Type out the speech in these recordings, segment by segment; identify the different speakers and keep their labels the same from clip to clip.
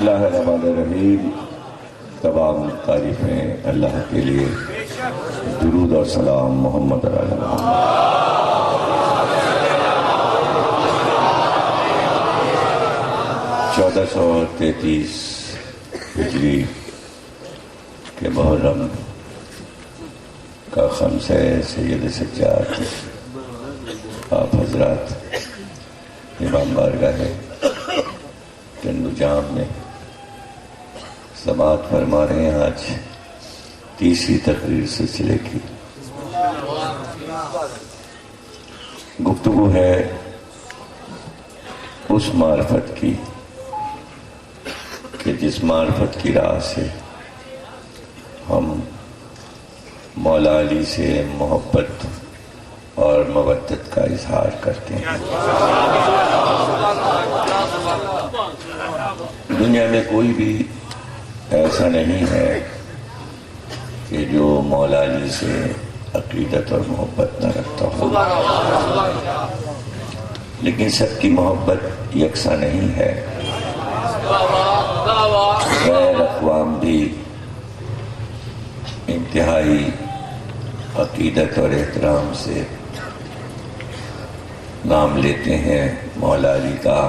Speaker 1: اللہ الرحمن الرحیم. تمام تعریفیں اللہ کے لیے. درود اور سلام محمد علی محمد. 1433 ہجری کے محرم کا خمسہ سید سجاد آپ حضرات امام بارگاہ ٹنڈو جام میں سماعت فرما رہے ہیں. آج تیسری تقریر سلسلے کی گفتگو ہے اس معرفت کی کہ جس معرفت کی راہ سے ہم مولا علی سے محبت اور مودت کا اظہار کرتے ہیں. دنیا میں کوئی بھی ایسا نہیں ہے کہ جو مولا علی سے عقیدت اور محبت نہ رکھتا ہو، لیکن سب کی محبت یکساں نہیں ہے. غیر اقوام بھی انتہائی عقیدت اور احترام سے نام لیتے ہیں مولا علی کا،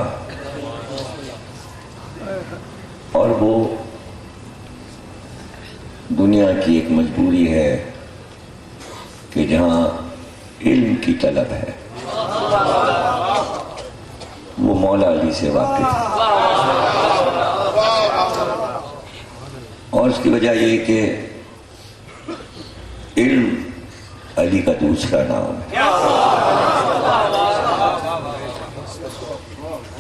Speaker 1: اور وہ دنیا کی ایک مجبوری ہے کہ جہاں علم کی طلب ہے وہ مولا علی سے واقف ہے. اور اس کی وجہ یہ کہ علم علی کا دوسرا نام ہے.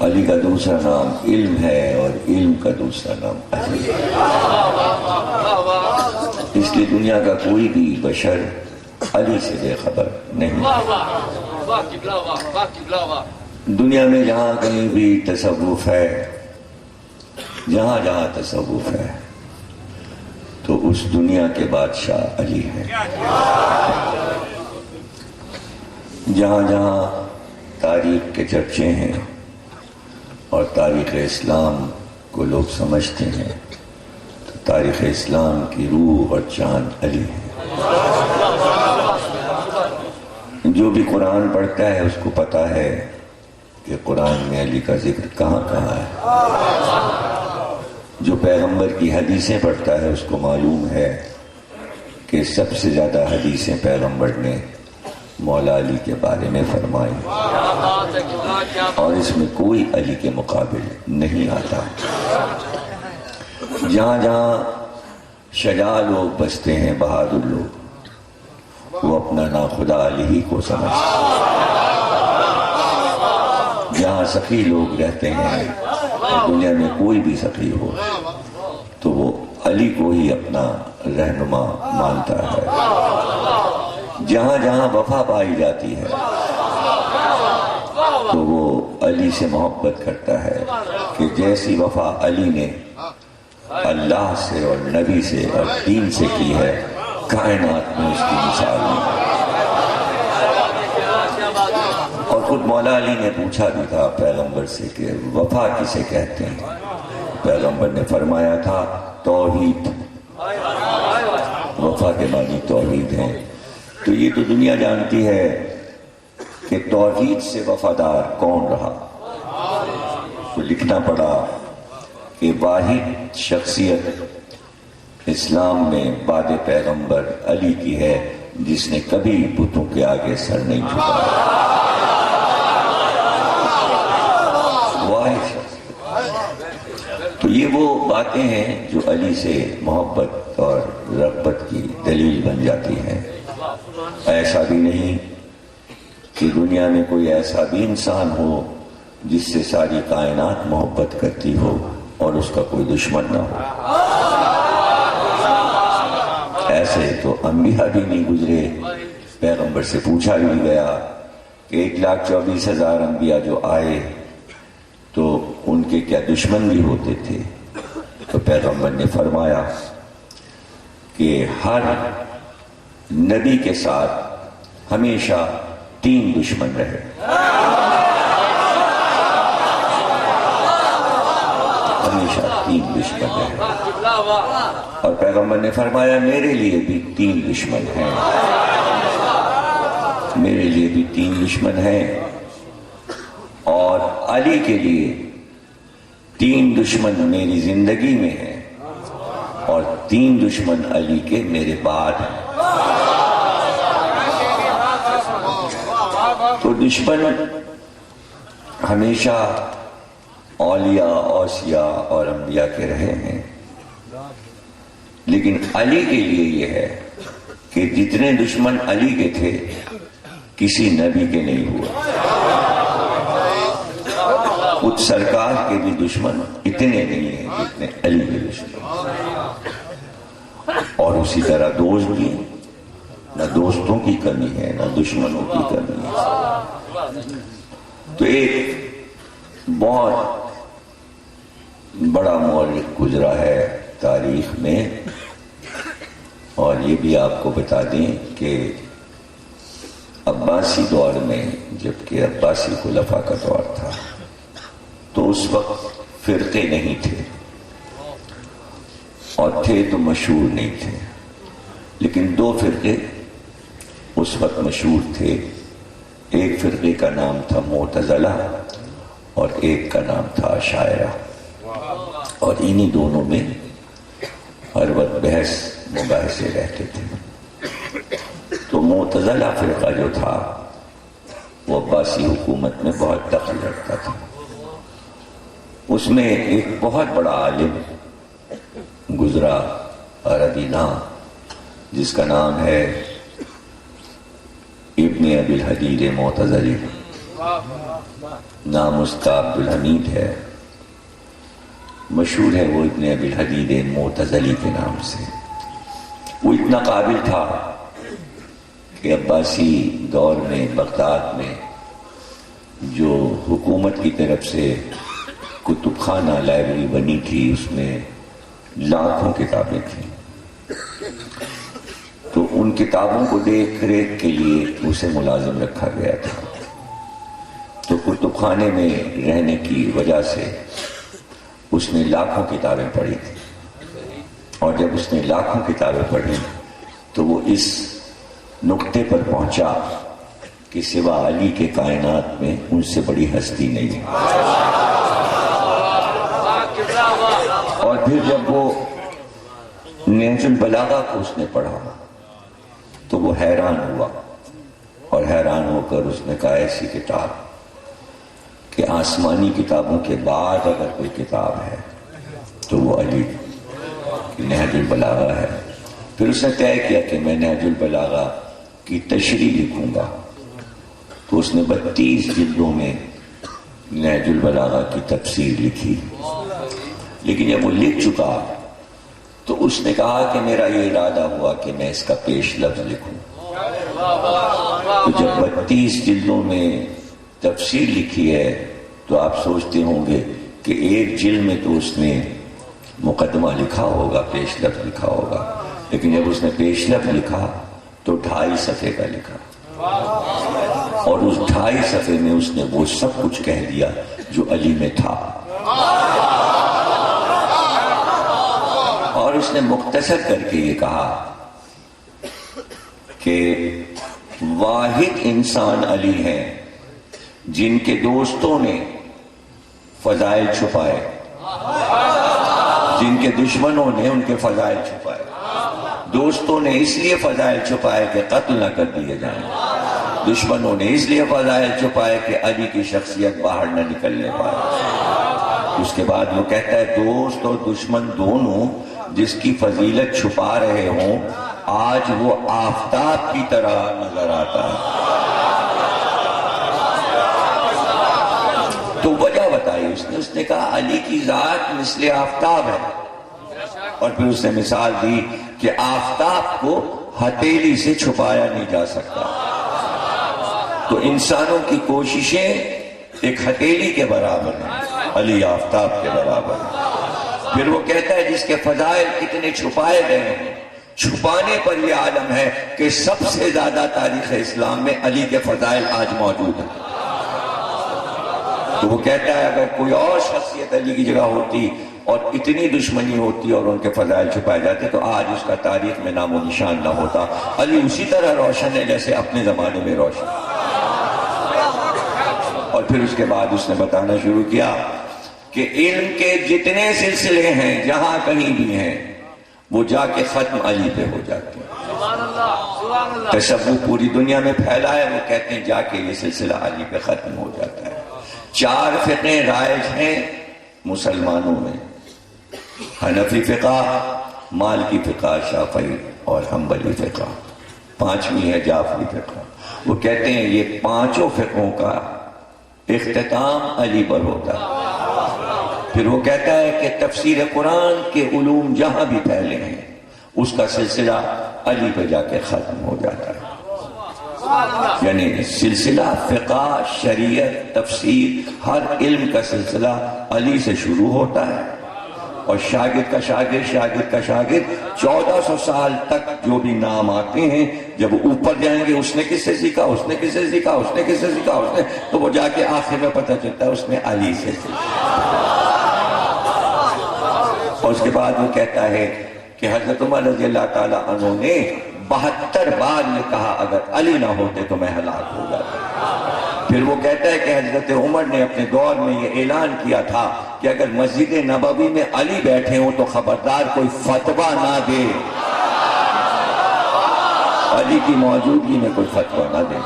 Speaker 1: علی کا دوسرا نام علم ہے اور علم کا دوسرا نام علی ہے. اس لیے دنیا کا کوئی بھی بشر علی سے بے خبر نہیں. دنیا میں جہاں کہیں بھی تصوف ہے، جہاں جہاں تصوف ہے، تو اس دنیا کے بادشاہ علی ہے. جہاں جہاں تاریخ کے چرچے ہیں اور تاریخ اسلام کو لوگ سمجھتے ہیں تو تاریخ اسلام کی روح اور چاند علی ہے. جو بھی قرآن پڑھتا ہے اس کو پتا ہے کہ قرآن میں علی کا ذکر کہاں کہاں ہے. جو پیغمبر کی حدیثیں پڑھتا ہے اس کو معلوم ہے کہ سب سے زیادہ حدیثیں پیغمبر نے مولا علی کے بارے میں فرمائی، اور اس میں کوئی علی کے مقابل نہیں آتا. جہاں جہاں شجاع لوگ بستے ہیں، بہادر لوگ، وہ اپنا ناخدا علی ہی کو سمجھتے ہیں. جہاں سخی لوگ رہتے ہیں، دنیا میں کوئی بھی سخی ہو تو وہ علی کو ہی اپنا رہنما مانتا ہے. جہاں جہاں وفا پائی جاتی ہے تو وہ علی سے محبت کرتا ہے کہ جیسی وفا علی نے اللہ سے اور نبی سے اور دین سے کی ہے، کائنات میں اس کی مثال نہیں. اور خود مولا علی نے پوچھا بھی تھا پیغمبر سے کہ وفا کسے کہتے ہیں. پیغمبر نے فرمایا تھا توحید. وفا کے معنی توحید ہیں. تو یہ تو دنیا جانتی ہے کہ توحید سے وفادار کون رہا. تو لکھنا پڑا کہ واحد شخصیت اسلام میں بعد پیغمبر علی کی ہے جس نے کبھی بتوں کے آگے سر نہیں جھکایا. تو یہ وہ باتیں ہیں جو علی سے محبت اور رغبت کی دلیل بن جاتی ہیں. ایسا بھی نہیں کہ دنیا میں کوئی ایسا بھی انسان ہو جس سے ساری کائنات محبت کرتی ہو اور اس کا کوئی دشمن نہ ہو. ایسے تو انبیاء بھی نہیں گزرے. پیغمبر سے پوچھا بھی گیا کہ 1,24,000 انبیاء جو آئے تو ان کے کیا دشمن بھی ہوتے تھے؟ تو پیغمبر نے فرمایا کہ ہر نبی کے ساتھ ہمیشہ 3 دشمن رہے. ہمیشہ 3 دشمن ہیں، اور پیغمبر نے فرمایا میرے لیے بھی 3 دشمن ہیں، میرے لیے بھی 3 دشمن ہیں، اور علی کے لیے 3 دشمن میری زندگی میں ہیں، اور 3 دشمن علی کے میرے بعد ہیں۔ تو دشمن ہمیشہ اولیاء، اوصیاء اور انبیاء کے رہے ہیں، لیکن علی کے لیے یہ ہے کہ جتنے دشمن علی کے تھے کسی نبی کے نہیں ہوئے۔ خود سرکار کے بھی دشمن اتنے نہیں ہیں جتنے علی کے دشمن، اور اسی طرح دوست بھی، نہ دوستوں کی کمی ہے نہ دشمنوں کی کمی ہے۔ تو ایک بہت بڑا مورخ گزرا ہے تاریخ میں، اور یہ بھی آپ کو بتا دیں کہ عباسی دور میں، جبکہ عباسی خلفاء کا دور تھا، تو اس وقت فرقے نہیں تھے، اور تھے تو مشہور نہیں تھے، لیکن 2 فرقے اس وقت مشہور تھے۔ ایک فرقے کا نام تھا معتزلہ اور ایک کا نام تھا اشاعرہ، اور انہی دونوں میں ہر وقت بحث مباحثے رہتے تھے۔ تو معتزلہ فرقہ جو تھا وہ عباسی حکومت میں بہت دخل رکھتا تھا۔ اس میں ایک بہت بڑا عالم گزرا عربی نام، جس کا نام ہے ابن ابی الحدید معتزلی، نام اس کا عبدالحمید ہے، مشہور ہے وہ ابن ابی الحدید معتزلی کے نام سے۔ وہ اتنا قابل تھا کہ عباسی دور میں بغداد میں جو حکومت کی طرف سے کتب خانہ لائبریری بنی تھی، اس میں لاکھوں کتابیں تھیں، تو ان کتابوں کو دیکھ ریکھ کے لیے اسے ملازم رکھا گیا تھا۔ تو کتب خانے میں رہنے کی وجہ سے اس نے لاکھوں کتابیں پڑھی تھی، اور جب اس نے لاکھوں کتابیں پڑھی تو وہ اس نقطے پر پہنچا کہ سوا علی کے کائنات میں ان سے بڑی ہستی نہیں ہے۔ اور پھر جب وہ نہج البلاغہ کو اس نے پڑھا تو وہ حیران ہوا، اور حیران ہو کر اس نے کہا ایسی کتاب کہ آسمانی کتابوں کے بعد اگر کوئی کتاب ہے تو وہ علی کی نہج البلاغہ ہے۔ پھر اس نے طے کیا کہ میں نہج البلاغہ کی تشریح لکھوں گا، تو اس نے 32 جلدوں میں نہج البلاغہ کی تفسیر لکھی۔ لیکن جب وہ لکھ چکا تو اس نے کہا کہ میرا یہ ارادہ ہوا کہ میں اس کا پیش لفظ لکھوں۔ تو جب 32 جلدوں میں تفسیر لکھی ہے تو آپ سوچتے ہوں گے کہ ایک جلد میں تو اس نے مقدمہ لکھا ہوگا، پیش لفظ لکھا ہوگا، لیکن جب اس نے پیش لفظ لکھا تو 2.5 صفحے کا لکھا، اور اس 2.5 صفحے میں اس نے وہ سب کچھ کہہ دیا جو علی میں تھا، اور اس نے مختصر کر کے یہ کہا کہ واحد انسان علی ہیں جن کے دوستوں نے فضائل چھپائے، جن کے دشمنوں نے ان کے فضائل چھپائے۔ دوستوں نے اس لیے فضائل چھپائے کہ قتل نہ کر دیے جائیں، دشمنوں نے اس لیے فضائل چھپائے کہ علی کی شخصیت باہر نہ نکلنے پائے۔ اس کے بعد وہ کہتا ہے دوست اور دشمن دونوں جس کی فضیلت چھپا رہے ہوں، آج وہ آفتاب کی طرح نظر آتا ہے۔ تو وجہ بتائی اس نے کہا علی کی ذات مثل آفتاب ہے، اور پھر اس نے مثال دی کہ آفتاب کو ہتھیلی سے چھپایا نہیں جا سکتا، تو انسانوں کی کوششیں ایک ہتھیلی کے برابر ہیں، علی آفتاب کے برابر ہے۔ پھر وہ کہتا ہے جس کے فضائل کتنے چھپائے گئے ہیں، چھپانے پر یہ عالم ہے کہ سب سے زیادہ تاریخ اسلام میں علی کے فضائل آج موجود ہیں۔ تو وہ کہتا ہے اگر کوئی اور شخصیت علی کی جگہ ہوتی اور اتنی دشمنی ہوتی اور ان کے فضائل چھپائے جاتے تو آج اس کا تاریخ میں نام و نشان نہ ہوتا. علی اسی طرح روشن ہے جیسے اپنے زمانے میں روشن. اور پھر اس کے بعد اس نے بتانا شروع کیا کہ علم کے جتنے سلسلے ہیں جہاں کہیں بھی ہیں وہ جا کے ختم علی پہ ہو جاتے ہیں. تصوف پوری دنیا میں پھیلا ہے، وہ کہتے ہیں جا کے یہ سلسلہ علی پہ ختم ہو جاتا ہے. 4 فقہیں رائج ہیں مسلمانوں میں، حنفی فقہ، مالکی فقہ، شافعی اور حنبلی فقہ. 5ویں ہے جعفری فقہ. وہ کہتے ہیں یہ 5 فقہوں کا اختتام علی پر ہوتا ہے. پھر وہ کہتا ہے کہ تفسیر قرآن کے علوم جہاں بھی پھیلے ہیں اس کا سلسلہ علی پہ جا کے ختم ہو جاتا ہے. یعنی سلسلہ فقہ، شریعت، تفسیر، ہر علم کا سلسلہ علی سے شروع ہوتا ہے اور شاگرد کا شاگرد 1400 سال تک جو بھی نام آتے ہیں جب اوپر جائیں گے اس نے کس سے سیکھا، تو وہ جا کے آخر میں پتہ چلتا ہے اس نے علی سے سیکھا. اور اس کے بعد وہ کہتا ہے کہ حضرت عمر رضی اللہ تعالیٰ عنہ نے 72 بار نے کہا اگر علی نہ ہوتے تو میں ہلاک ہو جاتا. پھر وہ کہتا ہے کہ حضرت عمر نے اپنے دور میں یہ اعلان کیا تھا کہ اگر مسجد نبوی میں علی بیٹھے ہوں تو خبردار کوئی فتویٰ نہ دے، علی کی موجودگی میں کوئی فتویٰ نہ دے.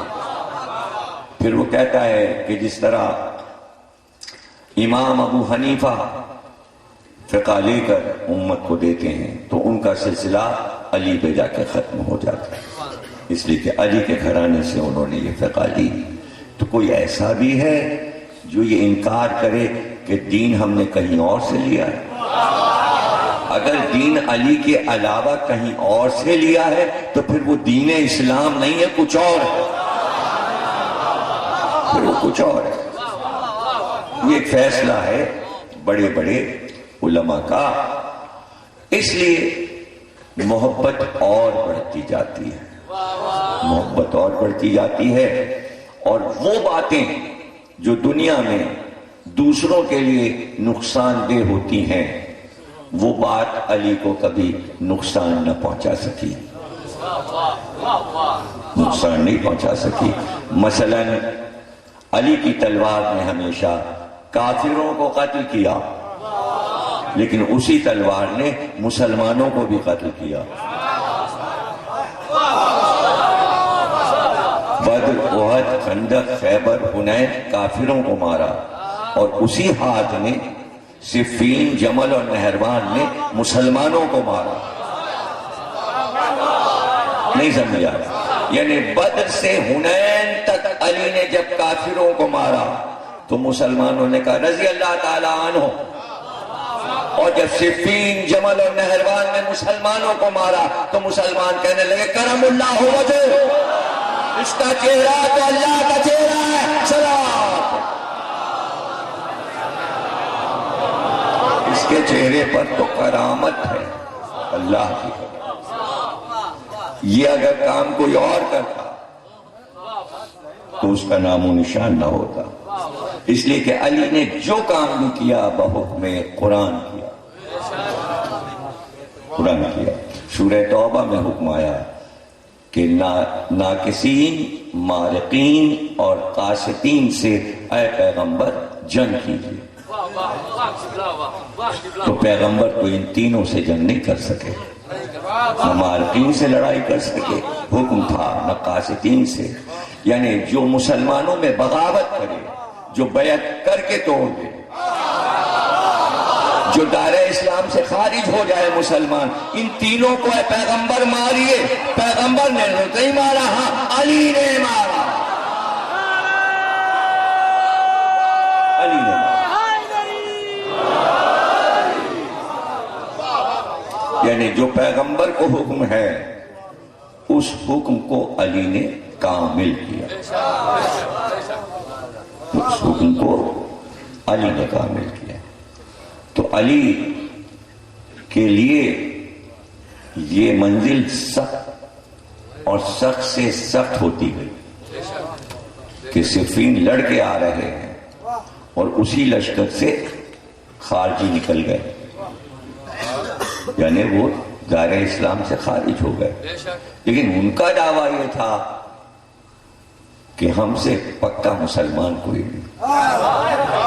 Speaker 1: پھر وہ کہتا ہے کہ جس طرح امام ابو حنیفہ فقہ لے کر امت کو دیتے ہیں تو ان کا سلسلہ علی پہ جا کے ختم ہو جاتا ہے، اس لیے کہ علی کے گھرانے سے انہوں نے یہ فقہ لی. تو کوئی ایسا بھی ہے جو یہ انکار کرے کہ دین ہم نے کہیں اور سے لیا ہے؟ اگر دین علی کے علاوہ کہیں اور سے لیا ہے تو پھر وہ دین اسلام نہیں ہے، کچھ اور ہے. پھر وہ کچھ اور ہے. یہ ایک فیصلہ ہے بڑے بڑے علماء کا. اس لیے محبت اور بڑھتی جاتی ہے، اور وہ باتیں جو دنیا میں دوسروں کے لیے نقصان دہ ہوتی ہیں وہ بات علی کو کبھی نقصان نہ پہنچا سکی، نقصان نہیں پہنچا سکی. مثلا علی کی تلوار نے ہمیشہ کافروں کو قتل کیا، لیکن اسی تلوار نے مسلمانوں کو بھی قتل کیا. بدر، احد، خندق، خیبر، حنین کافروں کو مارا، اور اسی ہاتھ نے صفین، جمل اور نہروان نے مسلمانوں کو مارا. نہیں سمجھا؟ یعنی بدر سے حنین تک علی نے جب کافروں کو مارا تو مسلمانوں نے کہا رضی اللہ تعالیٰ عنہ، اور جب صفین، جمل اور نہروان نے مسلمانوں کو مارا تو مسلمان کہنے لگے کرم اللہ وجہ، اس کا چہرہ تو اللہ کا چہرہ ہے، سلام. اس کے چہرے پر تو کرامت ہے اللہ کی. یہ اگر کام کوئی اور کرتا تو اس کا نام و نشان نہ ہوتا. اس لیے کہ علی نے جو کام بھی کیا بحکم قرآن کیا. سورہ توبہ میں حکم آیا کہ ناقصین، مارقین اور قاسطین سے اے پیغمبر جنگ کیجیے. تو پیغمبر کو ان تینوں سے جنگ نہیں کر سکے، نہ مارقین سے لڑائی کر سکے، حکم تھا، نہ قاسطین سے. یعنی جو مسلمانوں میں بغاوت کرے، جو بیعت کر کے توڑ دے، جو دائرہ اسلام سے خارج ہو جائے مسلمان، ان تینوں کو اے پیغمبر ماریے. پیغمبر نے نہیں مارا، ہاں علی نے مارا، علی نے مارا. یعنی جو پیغمبر کو حکم ہے اس حکم کو علی نے کامل کیا، اس حکم کو علی نے کامل کیا. تو علی کے لیے یہ منزل سخت اور سخت سے سخت ہوتی گئی کہ صفین لڑ کے آ رہے ہیں، اور اسی لشکر سے خارجی نکل گئے، یعنی وہ دائرہ اسلام سے خارج ہو گئے، لیکن ان کا دعویٰ یہ تھا کہ ہم سے پکا مسلمان کوئی نہیں،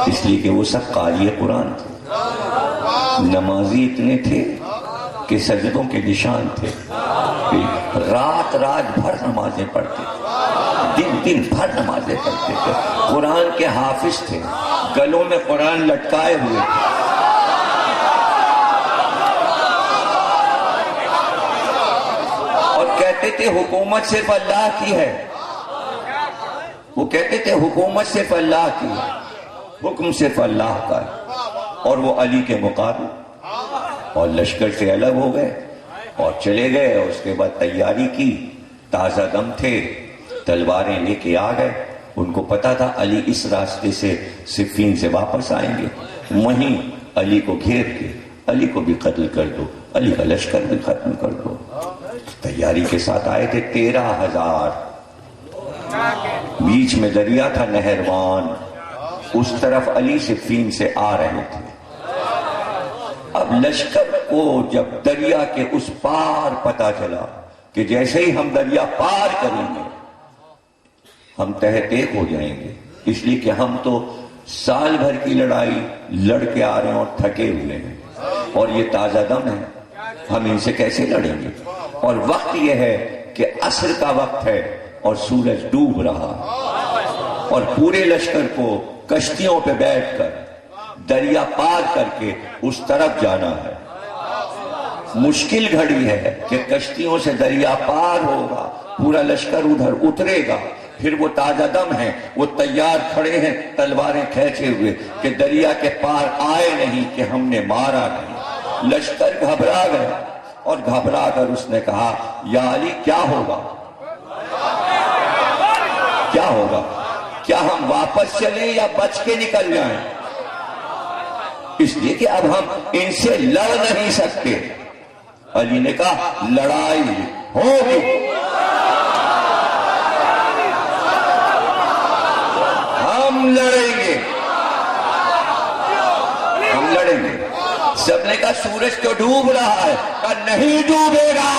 Speaker 1: اس لیے کہ وہ سب قاری قرآن تھے، نمازی اتنے تھے کہ سجدوں کے نشان تھے، رات بھر نمازیں پڑھتے، دن بھر نمازیں پڑھتے تھے، قرآن کے حافظ تھے، گلوں میں قرآن لٹکائے ہوئے تھے، اور کہتے تھے حکومت صرف اللہ کی ہے، وہ کہتے تھے حکومت صرف اللہ کی ہے، حکم صرف اللہ کا ہے، اور وہ علی کے مقابل، اور لشکر سے الگ ہو گئے اور چلے گئے، اور اس کے بعد تیاری کی، تازہ دم تھے، تلواریں لے کے آ گئے، ان کو پتا تھا علی اس راستے سے صفین سے واپس آئیں گے، وہیں علی کو گھیر کے علی کو بھی قتل کر دو، علی کا لشکر بھی ختم کر دو۔ تیاری کے ساتھ آئے تھے 13,000، بیچ میں دریا تھا نہروان، اس طرف علی صفین سے آ رہے تھے۔ اب لشکر کو جب دریا کے اس پار پتا چلا کہ جیسے ہی ہم دریا پار کریں گے ہم تہہ ہو جائیں گے، اس لیے کہ ہم تو سال بھر کی لڑائی لڑ کے آ رہے ہیں اور تھکے ہوئے ہیں، اور یہ تازہ دم ہے، ہم ان سے کیسے لڑیں گے؟ اور وقت یہ ہے کہ عصر کا وقت ہے اور سورج ڈوب رہا، اور پورے لشکر کو کشتیوں پہ بیٹھ کر دریا پار کر کے اس طرف جانا ہے۔ مشکل گھڑی ہے کہ کشتیوں سے دریا پار ہوگا، پورا لشکر ادھر اترے گا، پھر وہ تازہ دم ہیں، وہ تیار کھڑے ہیں تلواریں کھینچے ہوئے کہ دریا کے پار آئے نہیں کہ ہم نے مارا نہیں۔ لشکر گھبرا گیا، اور گھبرا کر اس نے کہا یا علی کیا ہوگا، کیا ہوگا، کیا ہم واپس چلیں یا بچ کے نکل جائیں؟ اس لیے کہ اب ہم ان سے لڑ نہیں سکتے۔ علی نے کہا لڑائی ہوگی، ہم لڑیں گے، ہم لڑیں گے۔ سب نے کہا سورج تو ڈوب رہا ہے، کہا نہیں ڈوبے گا،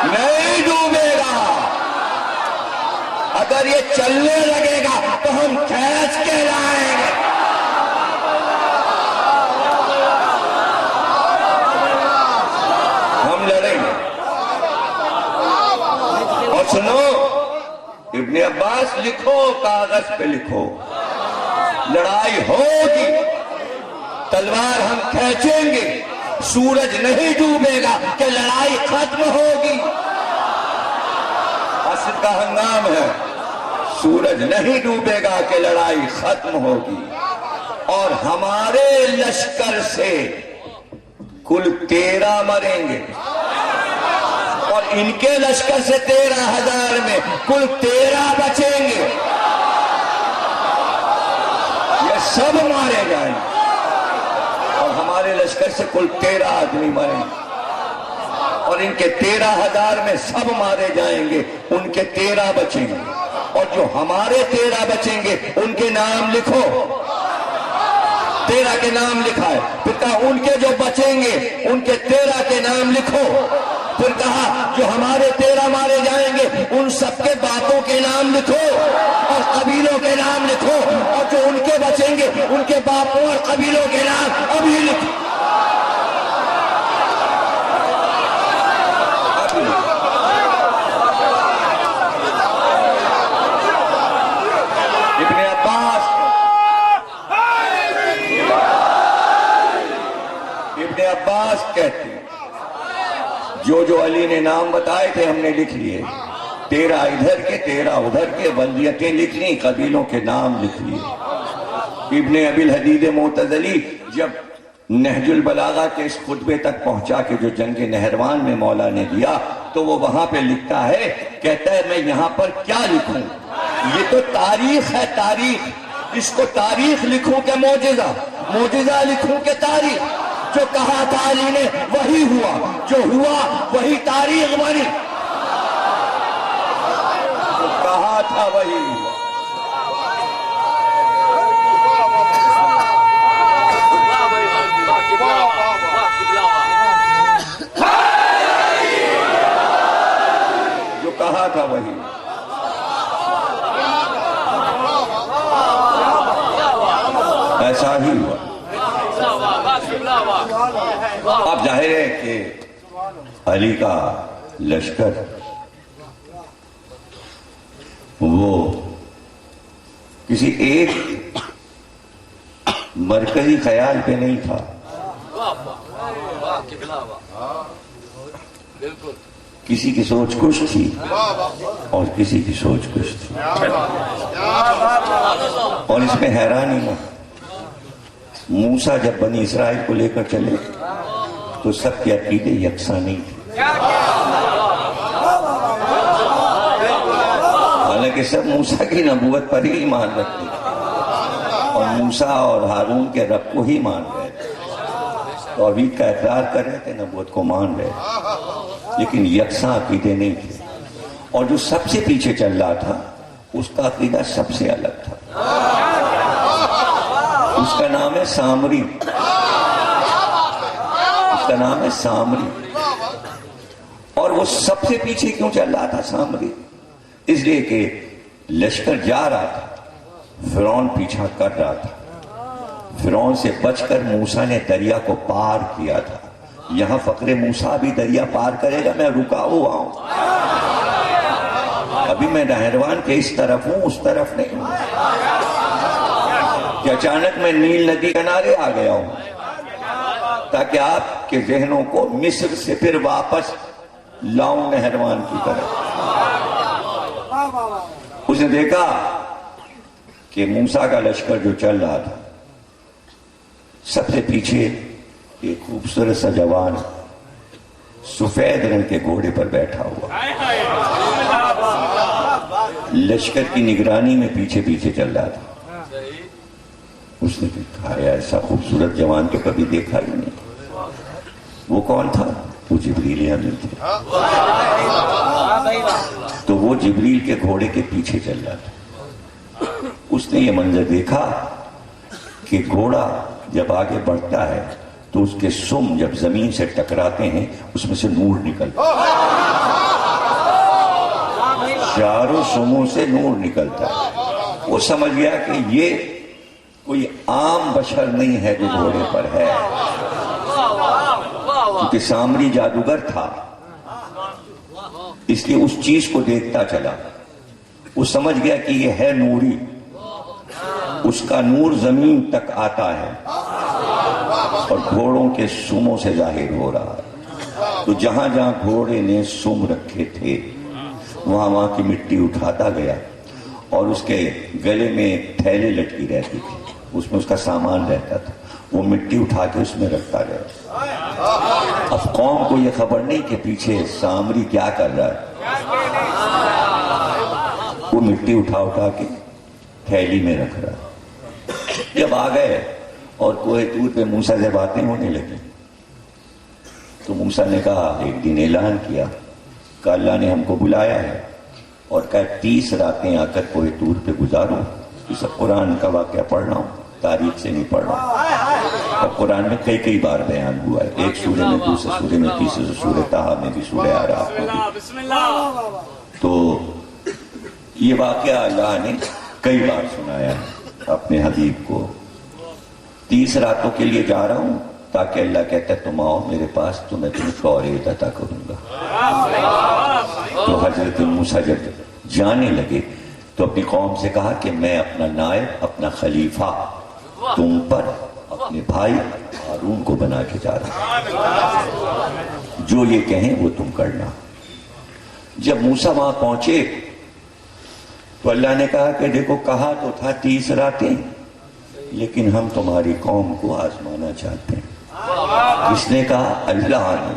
Speaker 1: نہیں ڈوبے گا، اگر یہ چلنے لگے گا تو ہم کھینچ کے لائیں گے۔ ہم لڑیں گے۔ اور سنو، ابن عباس لکھو، کاغذ پہ لکھو، لڑائی ہوگی، تلوار ہم کھینچیں گے، سورج نہیں ڈوبے گا کہ لڑائی ختم ہوگی۔ عصر کا ہنگام ہے، سورج نہیں ڈوبے گا کہ لڑائی ختم ہوگی، اور ہمارے لشکر سے کل 13 مریں گے، اور ان کے لشکر سے 13,000 میں کل 13 بچیں گے، یہ سب مارے جائیں گے، اور ہمارے لشکر سے کل 13 آدمی مریں گے، اور ان کے 13,000 میں سب مارے جائیں گے، ان کے 13 بچیں گے، اور جو ہمارے 13 بچیں گے ان کے نام لکھو۔ 13 کے نام لکھا ہے، پھر کہا ان کے جو بچیں گے ان کے 13 کے نام لکھو، پھر کہا جو ہمارے 13 مارے جائیں گے ان سب کے باپوں کے نام لکھو اور قبیلوں کے نام لکھو، اور جو ان کے بچیں گے ان کے باپوں اور قبیلوں کے نام ابھی لکھو۔ ابن عباس کہتے ہیں جو علی نے نام بتائے تھے ہم نے لکھ لیے، 13 ادھر کے 13 ادھر کے، بلدیتیں لکھ لی، قبیلوں کے نام لکھ لیے۔ ابن ابی الحدید معتزلی جب نہج البلاغہ کے اس خطبے تک پہنچا کہ جو جنگ نہروان میں مولا نے دیا، تو وہ وہاں پہ لکھتا ہے، کہتا ہے میں یہاں پر کیا لکھوں، یہ تو تاریخ ہے، تاریخ، اس کو تاریخ لکھوں کہ معجزہ، معجزہ لکھوں کہ تاریخ، جو کہا تھا علی نے وہی ہوا، جو ہوا وہی تاریخ بنی، جو کہا وہی ہوا. جو کہا تھا وہی. ایسا ہی ہوا. اب ظاہر ہے کہ علی کا لشکر وہ کسی ایک مرکزی خیال پہ نہیں تھا. کسی کی سوچ کچھ تھی اور کسی کی سوچ کچھ تھی. اور اس میں حیرانی نہ، موسیٰ جب بنی اسرائیل کو لے کر چلے تو سب کے عقیدے یکساں نہیں تھے. حالانکہ سب موسیٰ کی نبوت پر ہی ایمان رکھتے اور موسیٰ اور ہارون کے رب کو ہی مان رہے تھے، توحید کا اقرار کر رہے تھے، نبوت کو مان رہے تھے، لیکن یکساں عقیدے نہیں تھے. اور جو سب سے پیچھے چل رہا تھا اس کا عقیدہ سب سے الگ تھا. اس کا نام ہے سامری. اس کا نام ہے سامری. اور وہ سب سے پیچھے کیوں چل رہا تھا سامری؟ اس لیے کہ لشکر جا رہا تھا، فرعون پیچھا کر رہا تھا. فرعون سے بچ کر موسیٰ نے دریا کو پار کیا تھا. یہاں فقر موسیٰ بھی دریا پار کرے گا، میں رکا ہوا ہوں. ابھی میں نہروان کے اس طرف ہوں، اس طرف نہیں ہوں کہ اچانک میں نیل ندی کنارے آ گیا ہوں تاکہ آپ کے ذہنوں کو مصر سے پھر واپس لاؤں نہروان کی طرف. اس نے دیکھا کہ موسیٰ کا لشکر جو چل رہا تھا، سب سے پیچھے ایک خوبصورت سا جوان سفید رنگ کے گھوڑے پر بیٹھا ہوا لشکر کی نگرانی میں پیچھے پیچھے چل رہا تھا. اس نے کہا ایسا خوبصورت جوان تو کبھی دیکھا ہی نہیں. وہ کون تھا؟ وہ جبریل امین تھے. تو وہ جبریل کے گھوڑے کے پیچھے چل رہا تھا. اس نے یہ منظر دیکھا کہ گھوڑا جب آگے بڑھتا ہے تو اس کے سم جب زمین سے ٹکراتے ہیں اس میں سے نور نکلتا ہے. چاروں سموں سے نور نکلتا ہے. وہ سمجھ گیا کہ یہ کوئی عام بشر نہیں ہے جو گھوڑے پر ہے، کیونکہ سامری جادوگر تھا، اس لیے اس چیز کو دیکھتا چلا. وہ سمجھ گیا کہ یہ ہے نوری، اس کا نور زمین تک آتا ہے اور گھوڑوں کے سموں سے ظاہر ہو رہا ہے. تو جہاں جہاں گھوڑے نے سم رکھے تھے وہاں کی مٹی اٹھاتا گیا، اور اس کے گلے میں تھیلے لٹکی رہتی تھی، اس میں اس کا سامان رہتا تھا. وہ مٹی اٹھا کے اس میں رکھتا گیا. اب قوم کو یہ خبر نہیں کہ پیچھے سامری کیا کر رہا ہے. وہ مٹی اٹھا کے تھیلی میں رکھ رہا. جب آ گئے اور کوہ طور پہ موسیٰ سے باتیں ہونے لگی تو موسیٰ نے کہا، ایک دن اعلان کیا کہ اللہ نے ہم کو بلایا ہے اور کہا 30 راتیں آ کر کوہ طور پہ گزارو. یہ سب قرآن کا واقعہ پڑھ رہا ہوں، تاریخ سے نہیں پڑھ رہا ہوں. اور قرآن میں کئی بار بیان ہوا ہے، ایک سورے میں، دوسرے سورے میں، تیسرے سورہ طٰہٰ میں بھی، سورہ اعراف میں بھی. تو یہ واقعہ اللہ نے کئی بار سنایا ہے اپنے حبیب کو. 30 راتوں کے لیے جا رہا ہوں تاکہ اللہ کہتا ہے تم آؤ میرے پاس تو میں تمہیں توریت عطا کروں گا. تو حضرت موسیٰ جب جانے لگے تو اپنی قوم سے کہا کہ میں اپنا نائب، اپنا خلیفہ تم پر اپنے بھائی ہارون کو بنا کے جا رہا ہوں، جو یہ کہیں وہ تم کرنا. جب موسیٰ وہاں پہنچے تو اللہ نے کہا کہ دیکھو کہا تو تھا 30 راتیں، لیکن ہم تمہاری قوم کو آزمانا چاہتے ہیں. کس نے کہا؟ اللہ نے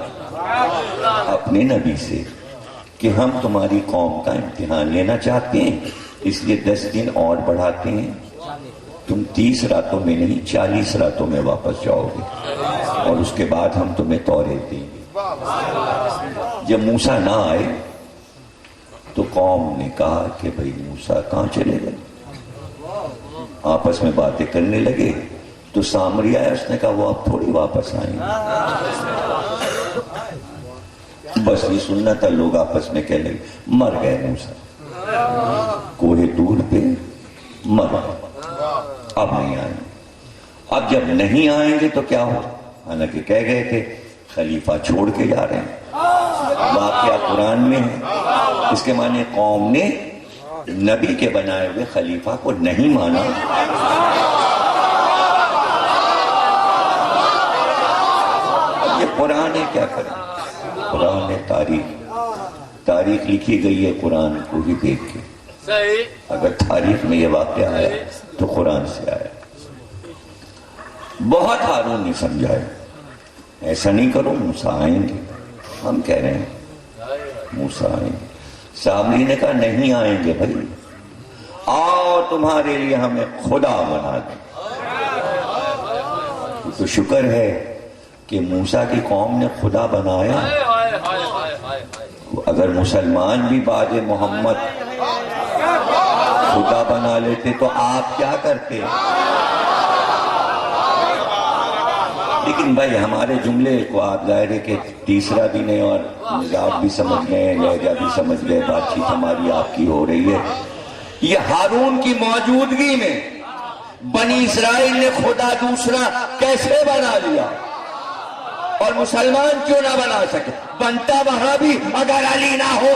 Speaker 1: اپنے نبی سے کہ ہم تمہاری قوم کا امتحان لینا چاہتے ہیں، اس لیے 10 دن اور بڑھاتے ہیں. تم 30 راتوں میں نہیں 40 راتوں میں واپس جاؤ گے اور اس کے بعد ہم تمہیں توریت دیں گے. جب موسیٰ نہ آئے تو قوم نے کہا کہ بھئی موسیٰ کہاں چلے گئے؟ آپس میں باتیں کرنے لگے تو سامری آیا، اس نے کہا وہ اب تھوڑی واپس آئیں گے۔ بس یہ سننا تھا، لوگ آپس میں کہنے لگے مر گئے موسیٰ، کوہ طور پہ مر گئے، اب نہیں آئیں گے۔ اب جب نہیں آئیں گے تو کیا ہو؟ حالانکہ کہہ گئے تھے خلیفہ چھوڑ کے جا رہے ہیں، واقعہ قرآن میں ہے۔ اس کے معنی قوم نے نبی کے بنائے ہوئے خلیفہ کو نہیں مانا۔ اب یہ قرآن ہے، کیا کریں؟ قرآن ہے، تاریخ لکھی گئی ہے قرآن کو ہی دیکھ کے۔ اگر تاریخ میں یہ واقعہ آیا تو قرآن سے آیا۔ بہت ہارون نے سمجھایا ایسا نہیں کرو، موسیٰ آئیں گے۔ ہم کہہ رہے ہیں موسیٰ آئیں گے۔ سامری نے کہا نہیں آئیں گے بھائی، آؤ تمہارے لیے ہمیں خدا بنا دیں۔ تو شکر ہے کہ موسیٰ کی قوم نے خدا بنایا۔ اگر مسلمان بھی بعد محمد خدا بنا لیتے تو آپ کیا کرتے؟ لیکن بھائی ہمارے جملے کو آپ ظاہر ہے کہ تیسرا بھی نہیں اور مزاج بھی سمجھ گئے، لہجہ بھی سمجھ گئے، بات چیت ہماری آپ کی ہو رہی ہے۔ یہ ہارون کی موجودگی میں بنی اسرائیل نے خدا دوسرا کیسے بنا لیا اور مسلمان کیوں نہ بنا سکے؟ بنتا وہاں بھی اگر علی نہ ہو۔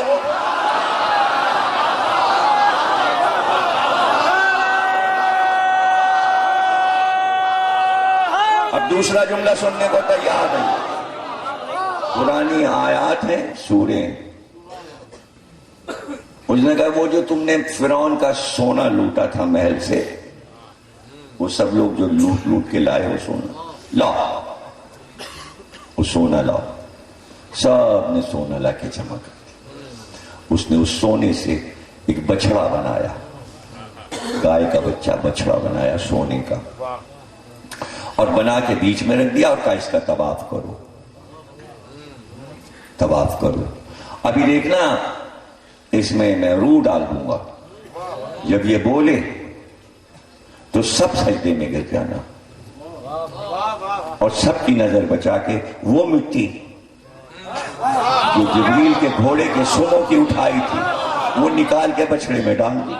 Speaker 1: اب دوسرا جملہ سننے کو تیار نہیں، پرانی آیات ہیں، سورے۔ اس نے کہا وہ جو تم نے فرعون کا سونا لوٹا تھا محل سے، وہ سب لوگ جو لوٹ کے لائے وہ سونا لاؤ، وہ سونا لاؤ۔ سب نے سونا لا کے جمع کر دیا۔ اس نے اس سونے سے ایک بچڑا بنایا، گائے کا بچہ بچڑا بنایا سونے کا، اور بنا کے بیچ میں رکھ دیا اور کہا اس کا طواف کرو، طواف کرو۔ ابھی دیکھنا اس میں روح ڈال دوں گا، جب یہ بولے تو سب سجدے میں گر جانا، اور سب کی نظر بچا کے وہ مٹی جو جبریل کے گھوڑے کے سنوں کی اٹھائی تھی وہ نکال کے بچڑے میں ڈال دی۔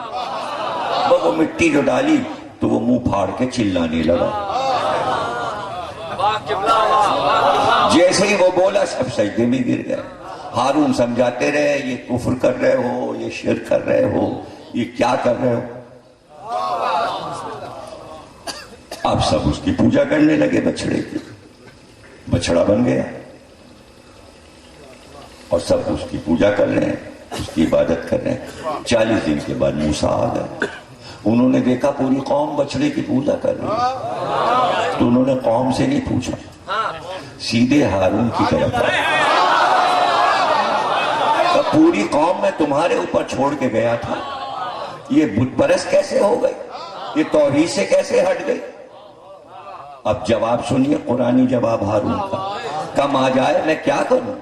Speaker 1: وہ مٹی جو ڈالی تو وہ منہ پھاڑ کے چلانے لگا۔ جیسے ہی وہ بولا سب سجدے میں گر گئے۔ ہارون سمجھاتے رہے یہ کفر کر رہے ہو، یہ شرک کر رہے ہو، یہ کیا کر رہے ہو۔ اب سب اس کی پوجا کرنے لگے، بچڑے کی، بچڑا بن گیا اور سب اس کی پوجا کر رہے ہیں، اس کی عبادت کر رہے ہیں۔ 40 دن کے بعد موسیٰ آ گئے، انہوں نے دیکھا پوری قوم بچڑے کی پوجا کر رہی ہے، تو انہوں نے قوم سے نہیں پوچھا، سیدھے ہارون کی طرف آئے۔ پوری قوم میں تمہارے اوپر چھوڑ کے گیا تھا، یہ بت پرست کیسے ہو گئی، یہ توحید سے کیسے ہٹ گئی؟ اب جواب سنیے، قرآنی جواب ہارون کا۔ کم آ جائے میں کیا کروں،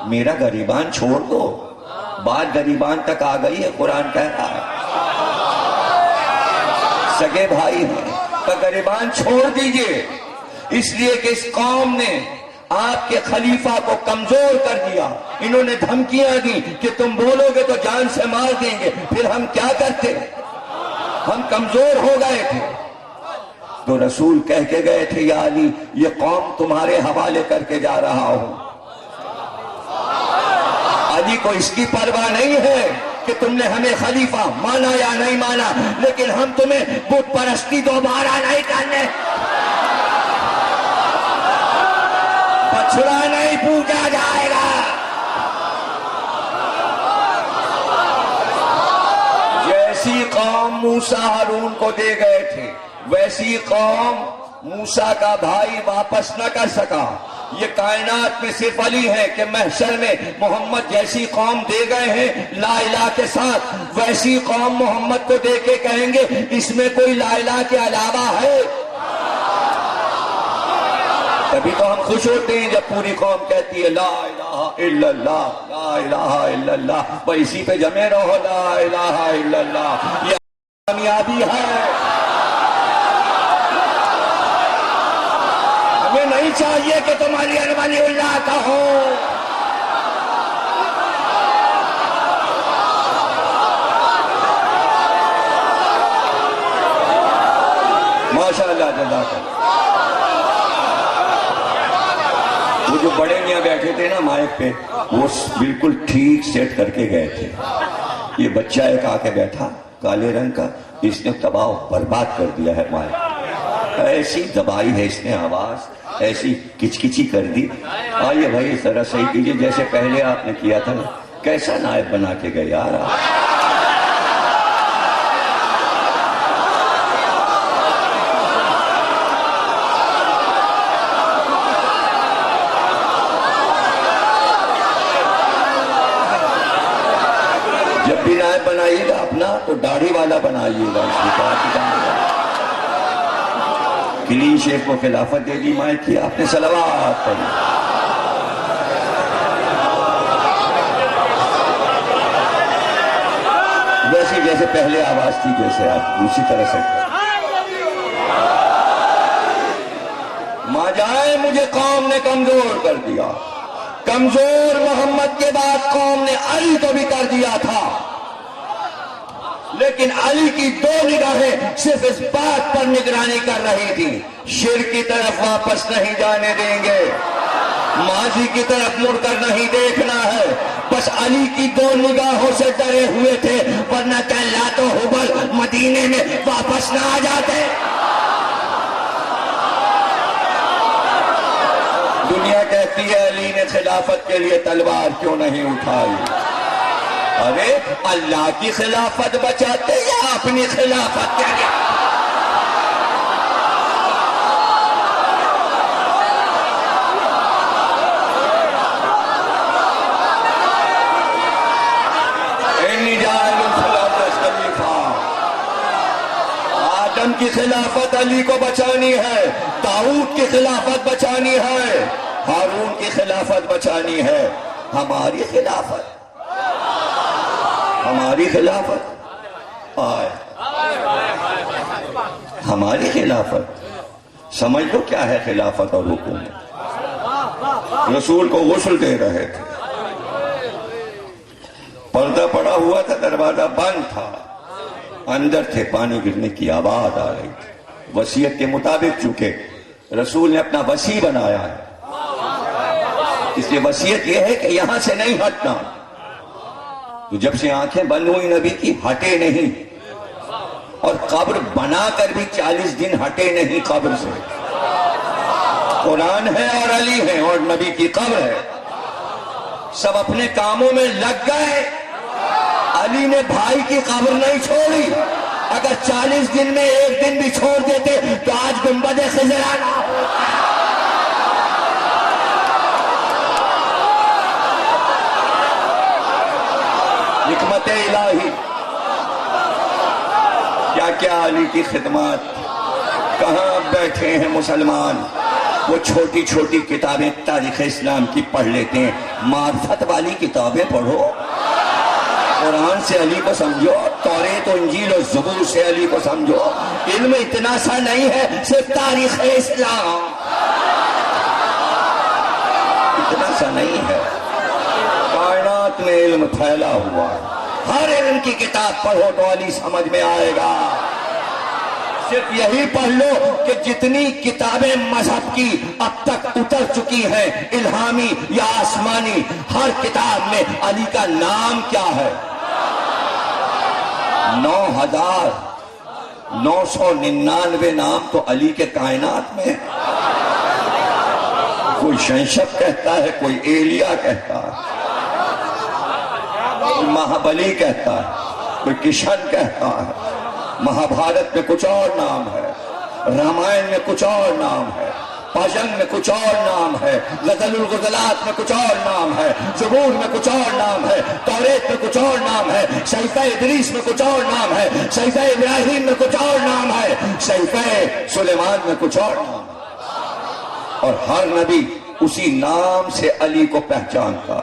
Speaker 1: میرا گریبان چھوڑ دو۔ بات گریبان تک آ گئی ہے، قرآن کہہ رہا ہے سگے بھائی ہیں تو گریبان چھوڑ دیجئے، اس لیے کہ اس قوم نے آپ کے خلیفہ کو کمزور کر دیا۔ انہوں نے دھمکیاں دی کہ تم بولو گے تو جان سے مار دیں گے، پھر ہم کیا کرتے، ہم کمزور ہو گئے تھے۔ تو رسول کہہ کے گئے تھے یا علی یہ قوم تمہارے حوالے کر کے جا رہا ہوں۔ علی کو اس کی پرواہ نہیں ہے کہ تم نے ہمیں خلیفہ مانا یا نہیں مانا، لیکن ہم تمہیں بت پرستی دوبارہ نہیں کرنے، بچڑا نہیں پوجا جائے گا۔ جیسی قوم موسیٰ ہارون کو دے گئے تھے ویسی قوم موسیٰ کا بھائی واپس نہ کر سکا۔ یہ کائنات میں صرف علی ہے کہ محشر میں محمد جیسی قوم دے گئے ہیں لا الہ کے ساتھ، ویسی قوم محمد کو دے کے کہیں گے اس میں کوئی لا الہ کے علاوہ ہے؟ تبھی تو ہم خوش ہوتے ہیں جب پوری قوم کہتی ہے لا الہ الا اللہ، لا الہ الا اللہ، وہ اسی پہ جمے رہو، لا الہ الا اللہ، یہ کامیابی ہے۔ ہمیں نہیں چاہیے کہ تم علی ولی اللہ کہو، ماشاءاللہ، جزاک اللہ۔ وہ جو بڑے میاں بیٹھے تھے نا مائک پہ، وہ بالکل ٹھیک سیٹ کر کے گئے تھے۔ یہ بچہ ایک آ کے بیٹھا کالے رنگ کا، اس نے تباہ و برباد کر دیا ہے مائک، ایسی دبائی ہے اس نے آواز، ایسی کچکچی کر دی۔ آئیے بھائی ذرا صحیح کیجئے جیسے پہلے آپ نے کیا تھا نا، کیسا نائب بنا کے گئے یار آپ۔ جب بھی نائب بنائیے گا اپنا تو داڑھی والا بنائیے گا، اس کی کلین شیف کو خلافت دے دی مائک کی، آپ نے صلوات پڑھی۔ ویسے جیسے پہلے آواز تھی جیسے آپ اسی طرح سے۔ ماں جائے مجھے قوم نے کمزور کر دیا، کمزور محمد کے بعد قوم نے علی کو بھی کر دیا تھا، لیکن علی کی دو نگاہیں صرف اس بات پر نگرانی کر رہی تھی، شرک کی طرف واپس نہیں جانے دیں گے، ماضی کی طرف مڑ کر نہیں دیکھنا ہے، بس علی کی دو نگاہوں سے ڈرے ہوئے تھے، ورنہ کہ لات و حبل مدینے میں واپس نہ آ جاتے۔ دنیا کہتی ہے علی نے خلافت کے لیے تلوار کیوں نہیں اٹھائی؟ ارے اللہ کی خلافت بچاتے یا اپنی خلافت کے لیے؟ آدم کی خلافت علی کو بچانی ہے، داؤد کی خلافت بچانی ہے، ہارون کی خلافت بچانی ہے، ہماری خلافت، ہماری خلافت آئے، ہماری خلافت سمجھ لو کیا ہے خلافت اور حکومت۔ رسول کو غسل دے رہے تھے، پردہ پڑا ہوا تھا، دروازہ بند تھا، اندر تھے، پانی گرنے کی آواز آ رہی تھی۔ وصیت کے مطابق چونکہ رسول نے اپنا وصی بنایا ہے، اس لیے وصیت یہ ہے کہ یہاں سے نہیں ہٹنا۔ تو جب سے آنکھیں بند ہوئی نبی کی، ہٹے نہیں، اور قبر بنا کر بھی 40 دن ہٹے نہیں قبر سے۔ قرآن ہے اور علی ہے اور نبی کی قبر ہے، سب اپنے کاموں میں لگ گئے۔ علی نے بھائی کی قبر نہیں چھوڑی، اگر 40 دن میں ایک دن بھی چھوڑ دیتے تو آج گنبد خضرا نہ ہوتا۔ حکمت الہی، کیا کیا علی کی خدمات، کہاں بیٹھے ہیں مسلمان، وہ چھوٹی چھوٹی کتابیں تاریخ اسلام کی پڑھ لیتے ہیں، معرفت والی کتابیں پڑھو، قرآن سے علی کو سمجھو، توریت و انجیل و زبور سے علی کو سمجھو۔ علم اتنا سا نہیں ہے صرف تاریخ اسلام، اتنا سا نہیں ہے، کائنات میں علم پھیلا ہوا ہے، ہر علم کی کتاب پڑھو تو علی سمجھ میں آئے گا۔ صرف یہی پڑھ لو کہ جتنی کتابیں مذہب کی اب تک اتر چکی ہیں، الہامی یا آسمانی، ہر کتاب میں علی کا نام کیا ہے؟ 9999 نام تو علی کے کائنات میں ہے۔ کوئی شنشب کہتا ہے، کوئی ایلیا کہتا ہے، کوئی مہابلی کہتا ہے، کوئی کشن کہتا ہے، مہابھارت میں کچھ اور نام ہے، رامائن میں کچھ اور نام ہے، پاجنگ میں کچھ اور نام ہے، غزل الغزلات میں کچھ اور نام ہے، زبور میں کچھ اور نام ہے، توریت میں کچھ اور نام ہے، صحیفہ ادریس میں کچھ اور نام ہے، صحیفہ ابراہیم میں کچھ اور نام ہے، صحیفہ سلیمان میں کچھ اور نام ہے۔ اور ہر نبی اسی نام سے علی کو پہچانتا،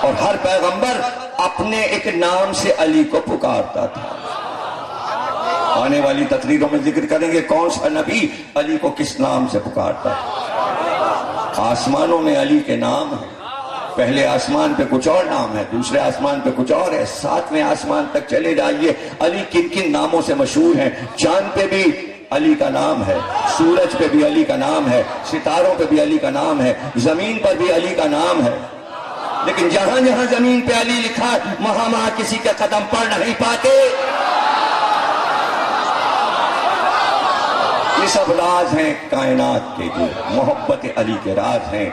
Speaker 1: اور ہر پیغمبر اپنے ایک نام سے علی کو پکارتا تھا۔ آنے والی تقریروں میں ذکر کریں گے کون سا نبی علی کو کس نام سے پکارتا ہے۔ آسمانوں میں علی کے نام ہیں، پہلے آسمان پہ کچھ اور نام ہے، دوسرے آسمان پہ کچھ اور ہے، ساتویں آسمان تک چلے جائیے علی کن کن ناموں سے مشہور ہیں۔ چاند پہ بھی علی کا نام ہے، سورج پہ بھی علی کا نام ہے، ستاروں پہ بھی علی کا نام ہے، زمین پر بھی علی کا نام ہے، لیکن جہاں جہاں زمین پہ علی لکھا وہاں کسی کے قدم پڑ نہیں پاتے۔ یہ سب راز ہیں کائنات کے، جو محبت علی کے راز ہیں،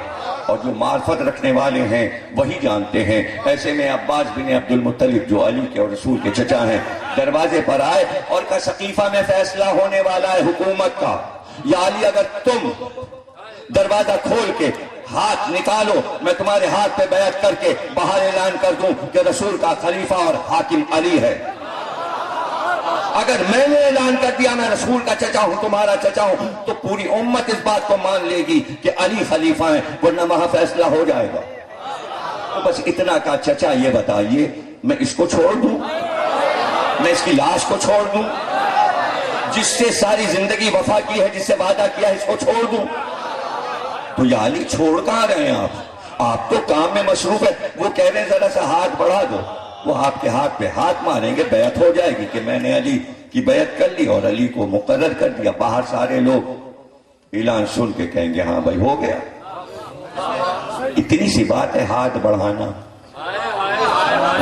Speaker 1: اور جو معرفت رکھنے والے ہیں وہی جانتے ہیں۔ ایسے میں عباس بن عبد المطلب جو علی کے اور رسول کے چچا ہیں دروازے پر آئے اور کہا سقیفہ میں فیصلہ ہونے والا ہے حکومت کا، یا علی اگر تم دروازہ کھول کے ہاتھ نکالو میں تمہارے ہاتھ پہ بیعت کر کے باہر اعلان کر دوں کہ رسول کا خلیفہ اور حاکم علی ہے۔ اگر میں نے اعلان کر دیا میں رسول کا چچا ہوں، تمہارا چچا ہوں، تو پوری امت اس بات کو مان لے گی کہ علی خلیفہ ہیں، ورنہ وہاں فیصلہ ہو جائے گا۔ تو بس اتنا کا چچا یہ بتائیے میں اس کو چھوڑ دوں، میں اس کی لاش کو چھوڑ دوں، جس سے ساری زندگی وفا کی ہے، جس سے وعدہ کیا ہے، اس کو چھوڑ دوں؟ تو یا علی چھوڑ کہاں رہے ہیں آپ تو کام میں مصروف ہے۔ وہ کہہ رہے ہیں ذرا سا ہاتھ بڑھا دو، وہ آپ کے ہاتھ پہ ہاتھ ماریں گے، بیعت ہو جائے گی کہ میں نے علی کی بیعت کر لی اور علی کو مقرر کر دیا۔ باہر سارے لوگ اعلان سن کے کہیں گے ہاں بھائی ہو گیا۔ اتنی سی بات ہے ہاتھ بڑھانا۔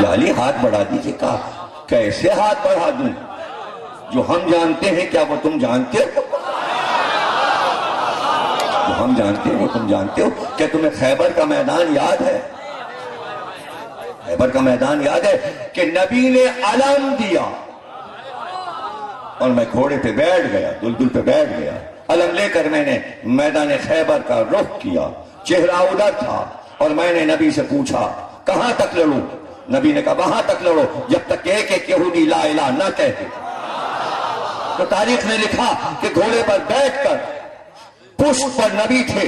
Speaker 1: یا علی ہاتھ بڑھا دیجیے، کہا کیسے ہاتھ بڑھا دوں؟ جو ہم جانتے ہیں کیا وہ تم جانتے ہو؟ جو ہم جانتے ہیں وہ تم جانتے ہو؟ کیا تمہیں خیبر کا میدان یاد ہے؟ خیبر کا میدان یاد ہے کہ نبی نے علم دیا اور میں گھوڑے پہ بیٹھ گیا، دلدل پہ بیٹھ گیا، علم لے کر میں نے میدان خیبر کا رخ کیا، چہرہ ادھر تھا، اور میں نے نبی سے پوچھا کہاں تک لڑوں؟ نبی نے کہا وہاں تک لڑو جب تک کہ ایک یہودی لا الہ نہ کہتے۔ تو تاریخ نے لکھا کہ گھوڑے پر بیٹھ کر پشت پر نبی تھے،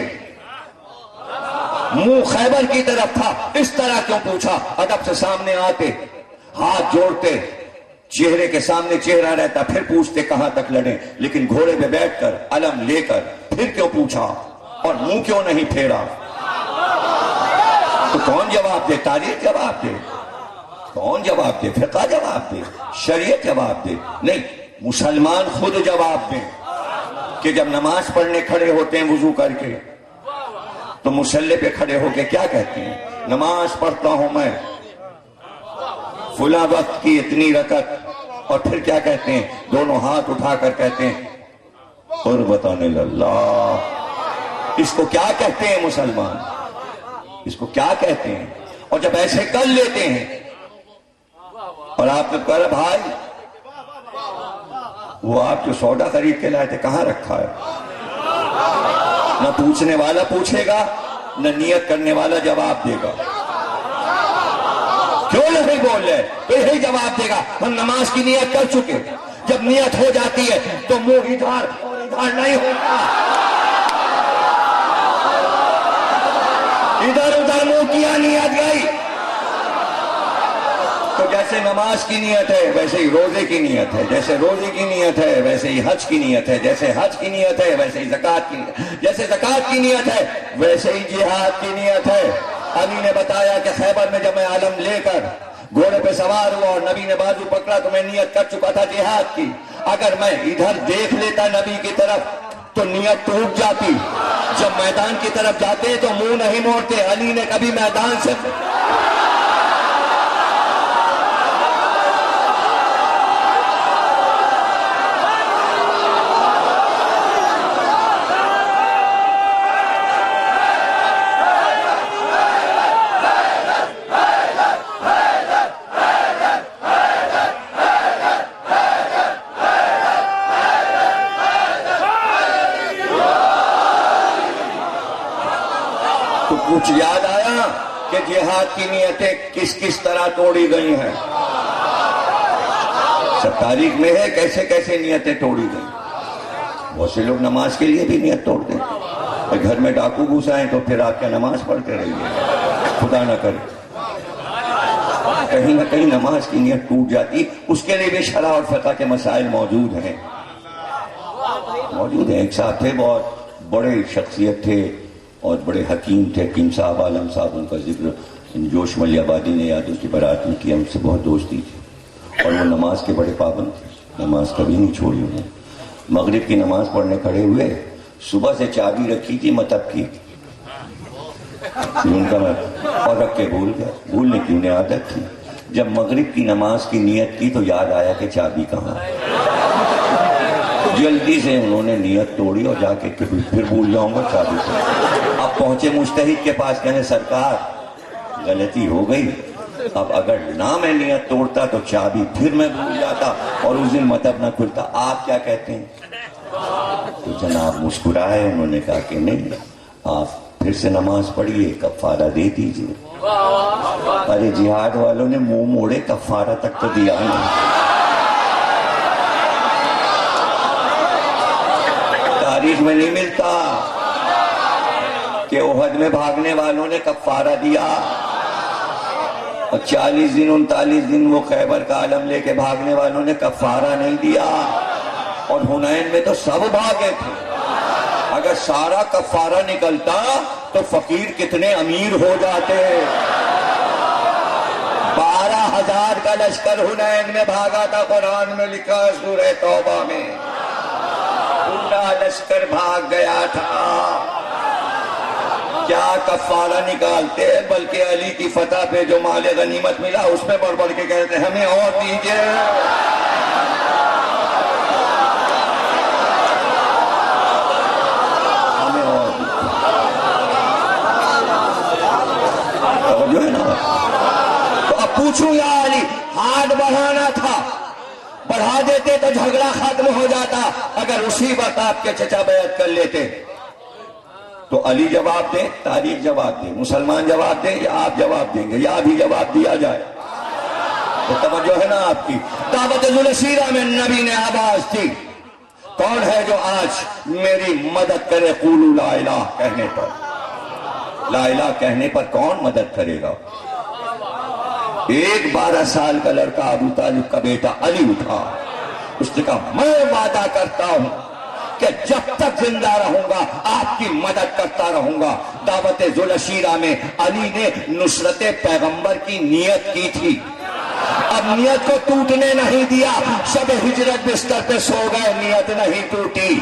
Speaker 1: منہ خیبر کی طرف تھا، اس طرح کیوں پوچھا؟ ادب سے سامنے آتے، ہاتھ جوڑتے، چہرے کے سامنے چہرہ رہتا، پھر پوچھتے کہاں تک لڑیں، لیکن گھوڑے پہ بیٹھ کر علم لے کر پھر کیوں پوچھا اور منہ کیوں نہیں پھیرا؟ تو کون جواب دے؟ تاریخ جواب دے؟ کون جواب دے؟ فقہ جواب دے؟ شریعت جواب دے؟ نہیں، مسلمان خود جواب دیں کہ جب نماز پڑھنے کھڑے ہوتے ہیں وضو کر کے تو مصلی پہ کھڑے ہو کے کیا کہتے ہیں؟ نماز پڑھتا ہوں میں فلاں وقت کی اتنی رکعت، اور پھر کیا کہتے ہیں؟ دونوں ہاتھ اٹھا کر کہتے ہیں قربتاً اللہ۔ اس کو کیا کہتے ہیں مسلمان؟ اس کو کیا کہتے ہیں؟ اور جب ایسے کر لیتے ہیں اور آپ نے کہا بھائی وہ آپ جو سودا خرید کے لائے تھے کہاں رکھا ہے؟ نہ پوچھنے والا پوچھے گا، نہ نیت کرنے والا جواب دے گا۔ کیوں نہیں بول رہے؟ تو یہی جواب دے گا ہم نماز کی نیت کر چکے، جب نیت ہو جاتی ہے تو منہ ادھر اور ادھر نہیں ہوتا، ادھر ادھر منہ کیا نیت گئی۔ تو جیسے نماز کی نیت ہے ویسے ہی روزے کی نیت ہے، جیسے روزے کی نیت ہے ویسے ہی حج کی نیت ہے، جیسے حج کی نیت ہے ویسے ہی زکوٰۃ کی نیت ہے، جیسے زکوٰۃ کی نیت ہے ویسے ہی جہاد کی نیت ہے۔ علی نے بتایا کہ خیبر میں جب میں علم لے کر گھوڑے پہ سوار ہوا اور نبی نے بازو پکڑا تو میں نیت کر چکا تھا جہاد کی۔ اگر میں ادھر دیکھ لیتا نبی کی طرف تو نیت ٹوٹ جاتی۔ جب میدان کی طرف جاتے تو منہ نہیں موڑتے۔ علی نے کبھی میدان سے کچھ یاد آیا کہ جہاد کی نیتیں کس کس طرح توڑی گئی ہیں؟ سب تاریخ میں ہے کیسے کیسے نیتیں توڑی گئی۔ بہت سے لوگ نماز کے لیے بھی نیت توڑ دیں، گھر میں ڈاکو گھس آئیں تو پھر آپ کیا نماز پڑھتے رہیے؟ خدا نہ کرے کہیں نہ کہیں نماز کی نیت ٹوٹ جاتی. اس کے لیے بھی شرع اور فقہ کے مسائل موجود ہیں. ایک صاحب تھے، بہت بڑے شخصیت تھے اور بڑے حکیم تھے، حکیم صاحب، عالم صاحب، ان کا ذکر جوش ملی آبادی نے یاد اس کی بارات میں کیا. ان سے بہت دوستی تھی اور وہ نماز کے بڑے پابند تھے، نماز کبھی نہیں چھوڑی انہوں نے. مغرب کی نماز پڑھنے کھڑے ہوئے، صبح سے چابی رکھی تھی مطب کی، ان کا اور رکھ کے بھول گئے. بھولنے کی انہیں عادت تھی. جب مغرب کی نماز کی نیت کی تو یاد آیا کہ چابی کہاں. جلدی سے انہوں نے نیت توڑی اور جا کے پھر بھول جاؤں گا چابی سے. اب پہنچے مجتہد کے پاس، کہنے سرکار غلطی ہو گئی، اب اگر نہ میں نیت توڑتا تو چابی پھر میں بھول جاتا اور اس دن مطلب نہ کھلتا. آپ کیا کہتے ہیں؟ تو جناب مسکرائے، انہوں نے کہا کہ نہیں، آپ پھر سے نماز پڑھیے، کفارہ دے دیجیے. ارے جہاد والوں نے منہ موڑے، کفارہ تک تو دیا نہیں. تاریخ میں نہیں ملتا کہ احد میں بھاگنے والوں نے کفارہ دیا اور 40 دن 39 دن وہ خیبر کا عالم لے کے بھاگنے والوں نے کفارہ نہیں دیا. اور حنین میں تو سب بھاگے تھے. اگر سارا کفارہ نکلتا تو فقیر کتنے امیر ہو جاتے. 12,000 کا لشکر حنین میں بھاگا تھا. قرآن میں لکھا ہے سورہ توبہ میں، پورا لشکر بھاگ گیا تھا. کیا کفارہ نکالتے، بلکہ علی کی فتح پہ جو مال غنیمت ملا اس میں بڑھ بڑھ کے کہتے ہیں ہمیں اور دیجیے. ہمیں اور جو ہے نا. تو اب پوچھوں یا علی، ہاتھ بڑھانا تھا، بڑھا دیتے تو جھگڑا ختم ہو جاتا. اگر اسی وقت آپ کے چچا بیعت کر لیتے تو علی جواب دیں، تاریخ جواب دیں، مسلمان جواب دیں، یا آپ جواب دیں گے، یا ابھی جواب دیا جائے. تو توجہ ہے نا آپ کی. دعوت ذوالشیرہ میں نبی نے آواز دی، کون ہے جو آج میری مدد کرے قولوا لا الہ کہنے پر. لا الہ کہنے پر کون مدد کرے گا؟ ایک 12 سال کا لڑکا ابو طالب کا بیٹا علی اٹھا. اس نے کہا میں وعدہ کرتا ہوں کہ جب تک زندہ رہوں گا آپ کی مدد کرتا رہوں گا. دعوت ذوالشیرہ میں علی نے نصرت پیغمبر کی نیت کی تھی. اب نیت کو ٹوٹنے نہیں دیا. شب ہجرت بستر پہ سو گئے، نیت نہیں ٹوٹی.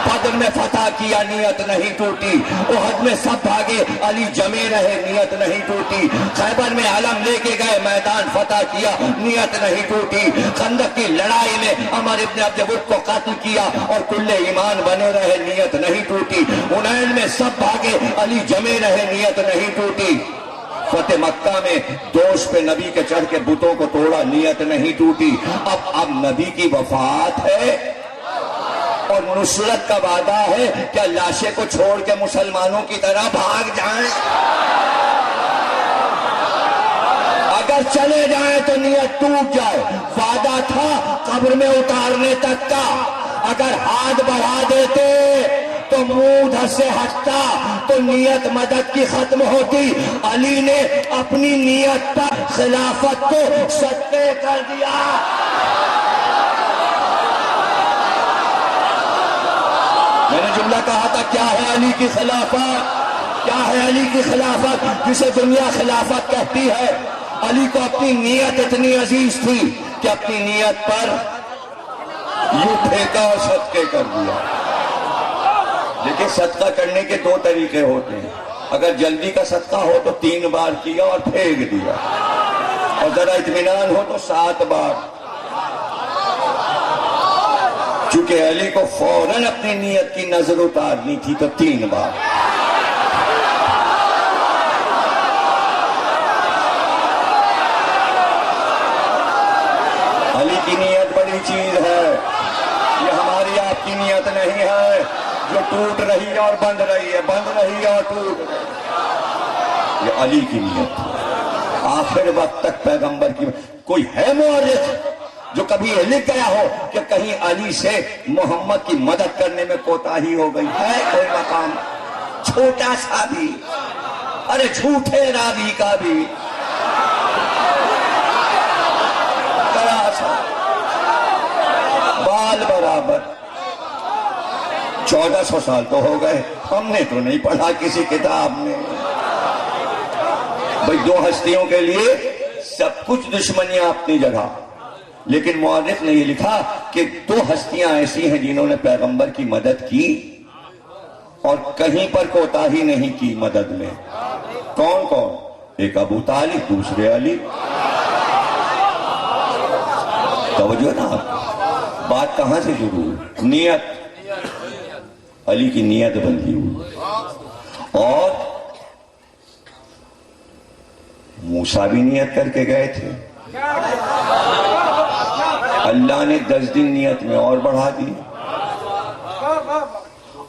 Speaker 1: بدر میں فتح کیا، نیت نہیں ٹوٹی. احد میں سب بھاگے، علی جمے رہے، نیت نہیں ٹوٹی. خیبر میں علم لے کے گئے، میدان فتح کیا، نیت نہیں ٹوٹی. خندق کی لڑائی میں عمر ابن عبد ود کو قتل کیا اور کل ایمان بنے رہے، نیت نہیں ٹوٹی. حنین میں سب بھاگے، علی جمے رہے، نیت نہیں ٹوٹی. فتح مکہ میں دوش پہ نبی کے چڑھ کے بتوں کو توڑا، نیت نہیں ٹوٹی. اب نبی کی وفات ہے اور نصرت کا وعدہ ہے، کیا لاشیں کو چھوڑ کے مسلمانوں کی طرح بھاگ جائیں؟ اگر چلے جائیں تو نیت ٹوٹ جائے. وعدہ تھا قبر میں اتارنے تک کا، اگر ہاتھ بڑھا دیتے تو منہ دھر سے ہٹتا تو نیت مدد کی ختم ہوتی. علی نے اپنی نیت پر خلافت کو صدقے کر دیا. میں نے جملہ کہا تھا کیا ہے علی کی خلافت، کیا ہے علی کی خلافت جسے دنیا خلافت کہتی ہے. علی کو اپنی نیت اتنی عزیز تھی کہ اپنی نیت پر یوں پھینکا اور صدقے کر دیا. لیکن صدقہ کرنے کے 2 طریقے ہوتے ہیں. اگر جلدی کا صدقہ ہو تو 3 بار کیا اور پھینک دیا، اور ذرا اطمینان ہو تو 7 بار. چونکہ علی کو فوراً اپنی نیت کی نظر اتارنی تھی تو 3 بار. علی کی نیت بڑی چیز ہے، یہ ہماری آپ کی نیت نہیں ہے جو ٹوٹ رہی ہے اور بند رہی ہے، بند رہی ہے اور ٹوٹ رہی ہے. یہ علی کی نیت ہے. آخر وقت تک پیغمبر کی. کوئی ہے مورخ جو کبھی یہ لکھ گیا ہو کہ کہیں علی سے محمد کی مدد کرنے میں کوتاہی ہو گئی ہے؟ کوئی مقام چھوٹا سا بھی، ارے جھوٹے راوی کا بھی کرا سا، بال برابر۔ 1400 سال تو ہو گئے، ہم نے تو نہیں پڑھا کسی کتاب میں۔ بھئی دو ہستیوں کے لیے سب کچھ دشمنیاں اپنی جگہ، لیکن مؤرخ نے یہ لکھا کہ دو ہستیاں ایسی ہیں جنہوں نے پیغمبر کی مدد کی اور کہیں پر کوتاہی نہیں کی مدد میں۔ کون کون؟ ایک ابو طالب، دوسرے علی۔ توجہ نا، بات کہاں سے شروع ہوئی؟ نیت، علی کی نیت بندی ہوئی۔ اور موسیٰ بھی نیت کر کے گئے تھے، اللہ نے 10 دن نیت میں اور بڑھا دی،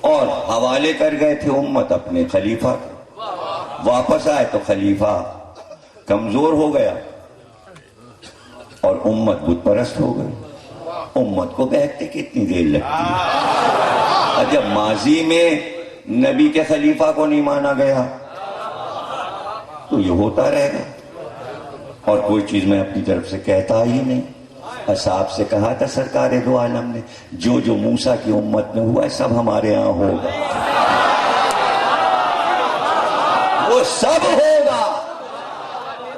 Speaker 1: اور حوالے کر گئے تھے امت اپنے خلیفہ کے۔ واپس آئے تو خلیفہ کمزور ہو گیا اور امت بت پرست ہو گئی۔ امت کو بیٹھتے کتنی دیر لگتی ہے؟ اور جب ماضی میں نبی کے خلیفہ کو نہیں مانا گیا تو یہ ہوتا رہے گا۔ اور کوئی چیز میں اپنی طرف سے کہتا ہی نہیں۔ اصحاب سے کہا تھا سرکار دو عالم نے، جو جو موسیٰ کی امت میں ہوا ہے سب ہمارے ہاں ہوگا، وہ سب ہوگا۔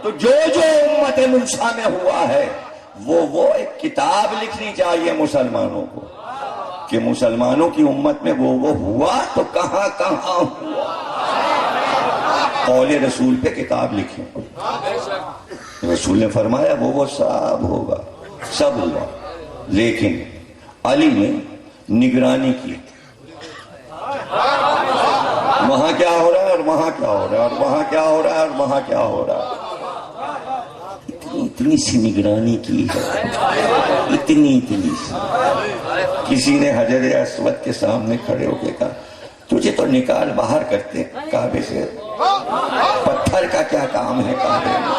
Speaker 1: تو جو جو امت موسیٰ میں ہوا ہے وہ ایک کتاب لکھنی چاہیے مسلمانوں کو کہ مسلمانوں کی امت میں وہ ہوا تو کہاں کہاں ہوا۔ قول رسول پہ کتاب لکھیں۔ رسول نے فرمایا وہ سب ہوگا، سب ہوا، لیکن علی نے نگرانی کی، وہاں کیا ہو رہا ہے اور وہاں کیا ہو رہا ہے اور وہاں کیا ہو رہا ہے اور وہاں کیا ہو رہا ہے۔ اتنی سی نگرانی کی ہے، اتنی سی۔ کسی نے حجر اسود کے سامنے کھڑے ہو کے کہا تجھے تو نکال باہر کرتے کعبے سے، پتھر کا کیا کام ہے کعبے میں؟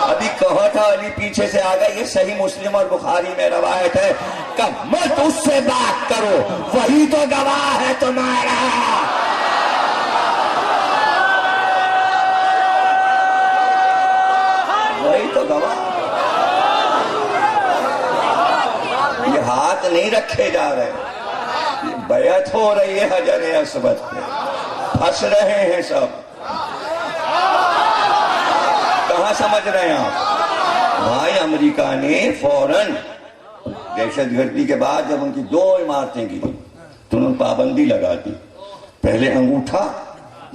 Speaker 1: ابھی کہا تھا علی پیچھے سے آ گئے، یہ صحیح مسلم اور بخاری میں روایت ہے کہ مت اس سے بات کرو، وہی تو گواہ ہے تمہارا۔ وہی تو گواہ۔ یہ ہاتھ نہیں رکھے جا رہے، یہ بیعت ہو رہی ہے حجر اسود پہ، پھنس رہے ہیں سب۔ کہاں سمجھ رہے ہیں آپ؟ بھائی امریکہ نے فوراً دہشت گردی کے بعد جب ان کی 2 عمارتیں گری تو انہوں نے پابندی لگا دی، پہلے انگوٹھا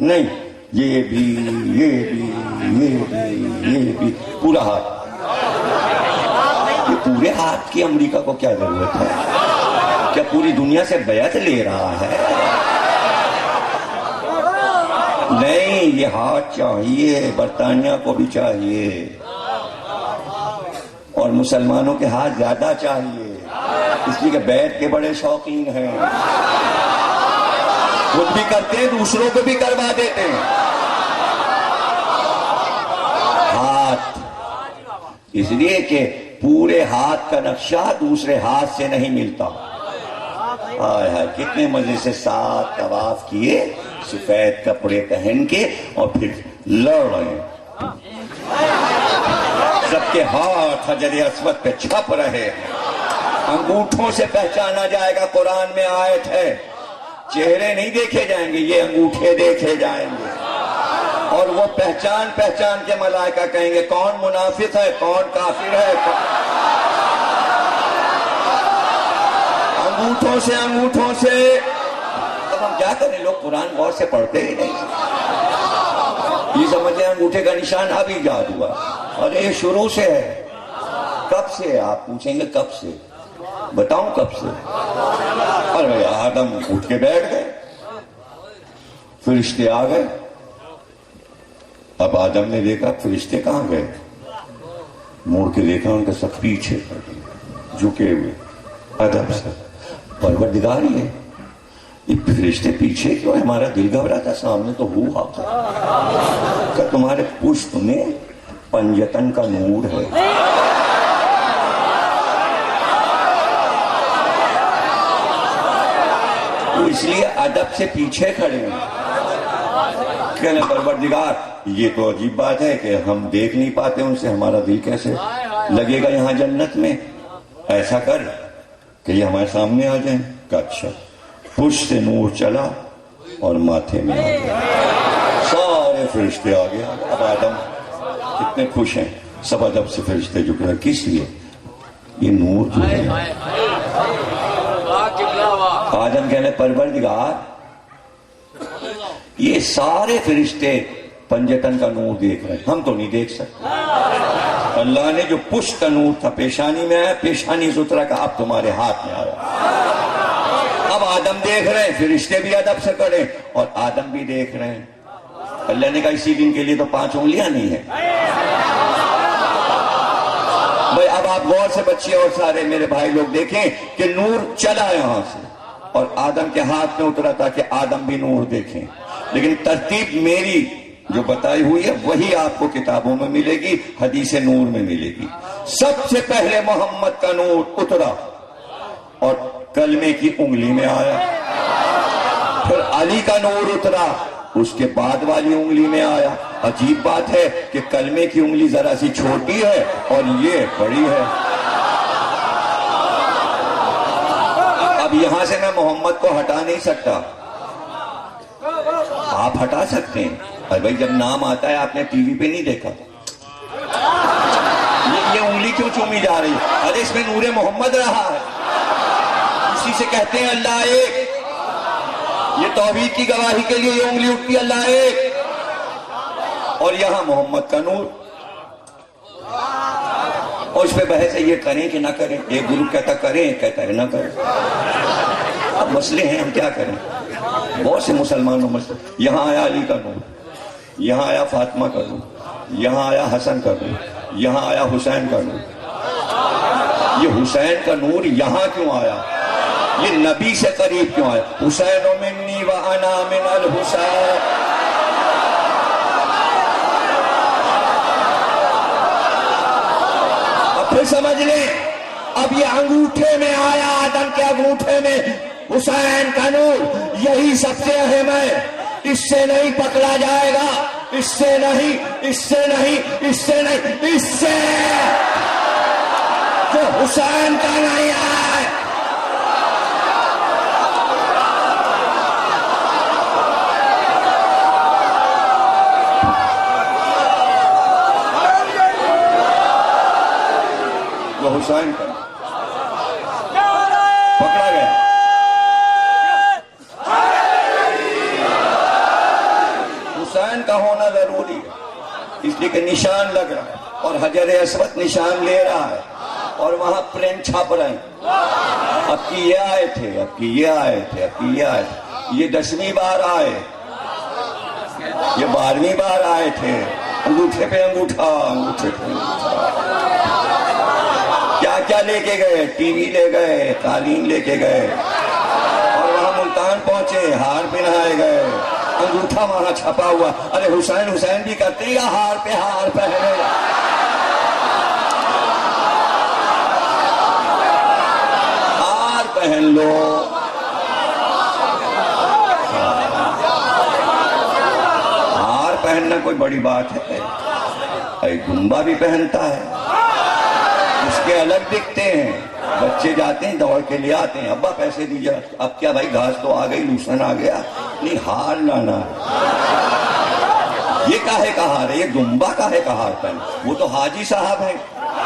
Speaker 1: نہیں، یہ بھی پورا ہاتھ۔ یہ پورے ہاتھ کی امریکہ کو کیا ضرورت ہے؟ کیا پوری دنیا سے بیعت لے رہا ہے؟ نہیں، یہ ہاتھ چاہیے، برطانیہ کو بھی چاہیے، اور مسلمانوں کے ہاتھ زیادہ چاہیے، اس لیے کہ بیعت کے بڑے شوقین ہیں، خود بھی کرتے ہیں، دوسروں کو بھی کروا دیتے ہیں۔ ہاتھ، اس لیے کہ پورے ہاتھ کا نقشہ دوسرے ہاتھ سے نہیں ملتا۔ ہائے ہائے، کتنے مزے سے 7 طواف کیے سفید کپڑے پہن کے، اور پھر لڑ رہے ہیں، سب کے ہاتھ حجر اسود پہ چھپ رہے ہیں۔ انگوٹھوں سے پہچانا جائے گا، قرآن میں آیت ہے، چہرے نہیں دیکھے جائیں گے، یہ انگوٹھے دیکھے جائیں گے، اور وہ پہچان کے ملائکہ کہیں گے کون منافق ہے، کون کافر ہے۔ انگوٹھوں سے اب ہم کیا کریں، لوگ قرآن غور سے پڑھتے ہی نہیں، یہ سمجھیں انگوٹھے کا نشان اب ایجاد ہوا، اور یہ شروع سے ہے۔ کب سے؟ آپ پوچھیں گے کب سے، بتاؤں کب سے؟ ارے آدم اٹھ کے بیٹھ گئے، فرشتے آ گئے، اب آدم نے دیکھا فرشتے کہاں گئے، موڑ کے دیکھا ان کا سب پیچھے جھکے ہوئے ادب سے۔ پروردگار ہے، یہ فرشتے پیچھے کیوں؟ ہمارا دل گھبراتا، سامنے تو ہوا کہ تمہارے پشت میں پنجتن کا نور ہے۔ اس لیے ادب سے پیچھے کھڑے ہیں. کہنے پروردگار یہ تو عجیب بات ہے کہ ہم دیکھ نہیں پاتے ان سے، ہمارا دل کیسے لگے گا یہاں جنت میں؟ ایسا کر کہ یہ ہمارے سامنے آ جائیں. کہ اچھا. پشت سے نور چلا اور ماتھے میں آ گیا، سارے فرشتے آ گئے. اب آدم اتنے خوش ہیں، سب ادب سے فرشتے جھک رہے. کس لیے؟ یہ نور جو ہے. آدم کہنے پروردگار یہ سارے فرشتے پنجتن کا نور دیکھ رہے ہیں، ہم تو نہیں دیکھ سکتے. اللہ نے جو پشت کا نور تھا پیشانی میں آیا، پیشانی سے اترا کہ اب تمہارے ہاتھ میں آیا. اب آدم دیکھ رہے ہیں، فرشتے بھی ادب سے کریں اور آدم بھی دیکھ رہے ہیں. اللہ نے کہا اسی دن کے لیے تو 5 انگلیاں نہیں ہیں. بھائی اب آپ غور سے بچے اور سارے میرے بھائی لوگ دیکھیں کہ نور چلا یہاں سے اور آدم کے ہاتھ میں اترا تھا کہ آدم بھی نور دیکھیں. لیکن ترتیب میری جو بتائی ہوئی ہے وہی آپ کو کتابوں میں ملے گی، حدیث نور میں ملے گی. سب سے پہلے محمد کا نور اترا اور کلمے کی انگلی میں آیا. پھر علی کا نور اترا، اس کے بعد والی انگلی میں آیا. عجیب بات ہے کہ کلمے کی انگلی ذرا سی چھوٹی ہے اور یہ بڑی ہے. اب یہاں سے میں محمد کو ہٹا نہیں سکتا. آپ ہٹا سکتے ہیں. ارے بھائی جب نام آتا ہے آپ نے ٹی وی پہ نہیں دیکھا یہ انگلی کیوں چومی جا رہی ہے؟ ارے اس میں نور محمد رہا ہے. اسی سے کہتے ہیں اللہ ایک. یہ توحید کی گواہی کے لیے یہ انگلی اٹھتی ہے اللہ ایک. اور یہاں محمد کا نور. اور اس پہ بحث ہے یہ کریں کہ نہ کریں. ایک گروپ کہتا کریں، ایک کہتا ہے نہ کریں. اب مسئلے ہیں، ہم کیا کریں؟ بہت سے مسلمانوں مسئلے. یہاں آیا علی کا نور، یہاں آیا فاطمہ کا نور، یہاں آیا حسن کا نور، یہاں آیا حسین کا نور. یہ حسین کا نور یہاں کیوں آیا؟ یہ نبی سے قریب کیوں آیا؟ حسین منی وانا من الحسین. اب پھر سمجھ لیں، اب یہ انگوٹھے میں آیا، آدم کے انگوٹھے میں حسین کا نور. یہی سب سے اہم ہے. اس سے نہیں پکڑا جائے گا، اس سے نہیں، اس سے نہیں، اس سے نہیں، اس سے جو حسین کا نہیں ہے. جو حسین کا پکڑا گیا. حسین کا ہونا ضروری ہے اس لیے کہ نشان لگ رہا ہے اور حجر اسود نشان لے رہا ہے اور وہاں پرنٹ چھپ رہے ہیں. اب کی یہ آئے تھے، اب کی یہ آئے تھے، اب کی یہ آئے تھے. یہ 10ویں بار آئے، یہ 12ویں بار آئے تھے. انگوٹھے پہ انگوٹھا، انگوٹھے پہ انگوٹھا. کیا کیا لے کے گئے؟ ٹی وی لے گئے، قالین لے کے گئے اور وہاں ملتان پہنچے، ہار پہنائے گئے، انگوٹھا وہاں چھپا ہوا. ارے حسین حسین بھی کرتے ہیں یا ہار پہ ہار پہنے؟ ہار پہن لو. ہار پہننا کوئی بڑی بات ہے؟ گنبا بھی پہنتا ہے، اس کے الگ دکھتے ہیں. بچے جاتے ہیں دوڑ کے لے آتے ہیں، ابا پیسے دیجیے. اب کیا بھائی گھاس تو آ گئی، لوسن آ گیا. نہیں، ہار لانا ہے. یہ کاہے کا ہار ہے؟ یہ دمبا کاہے کا ہار پہنے؟ وہ تو حاجی صاحب ہیں،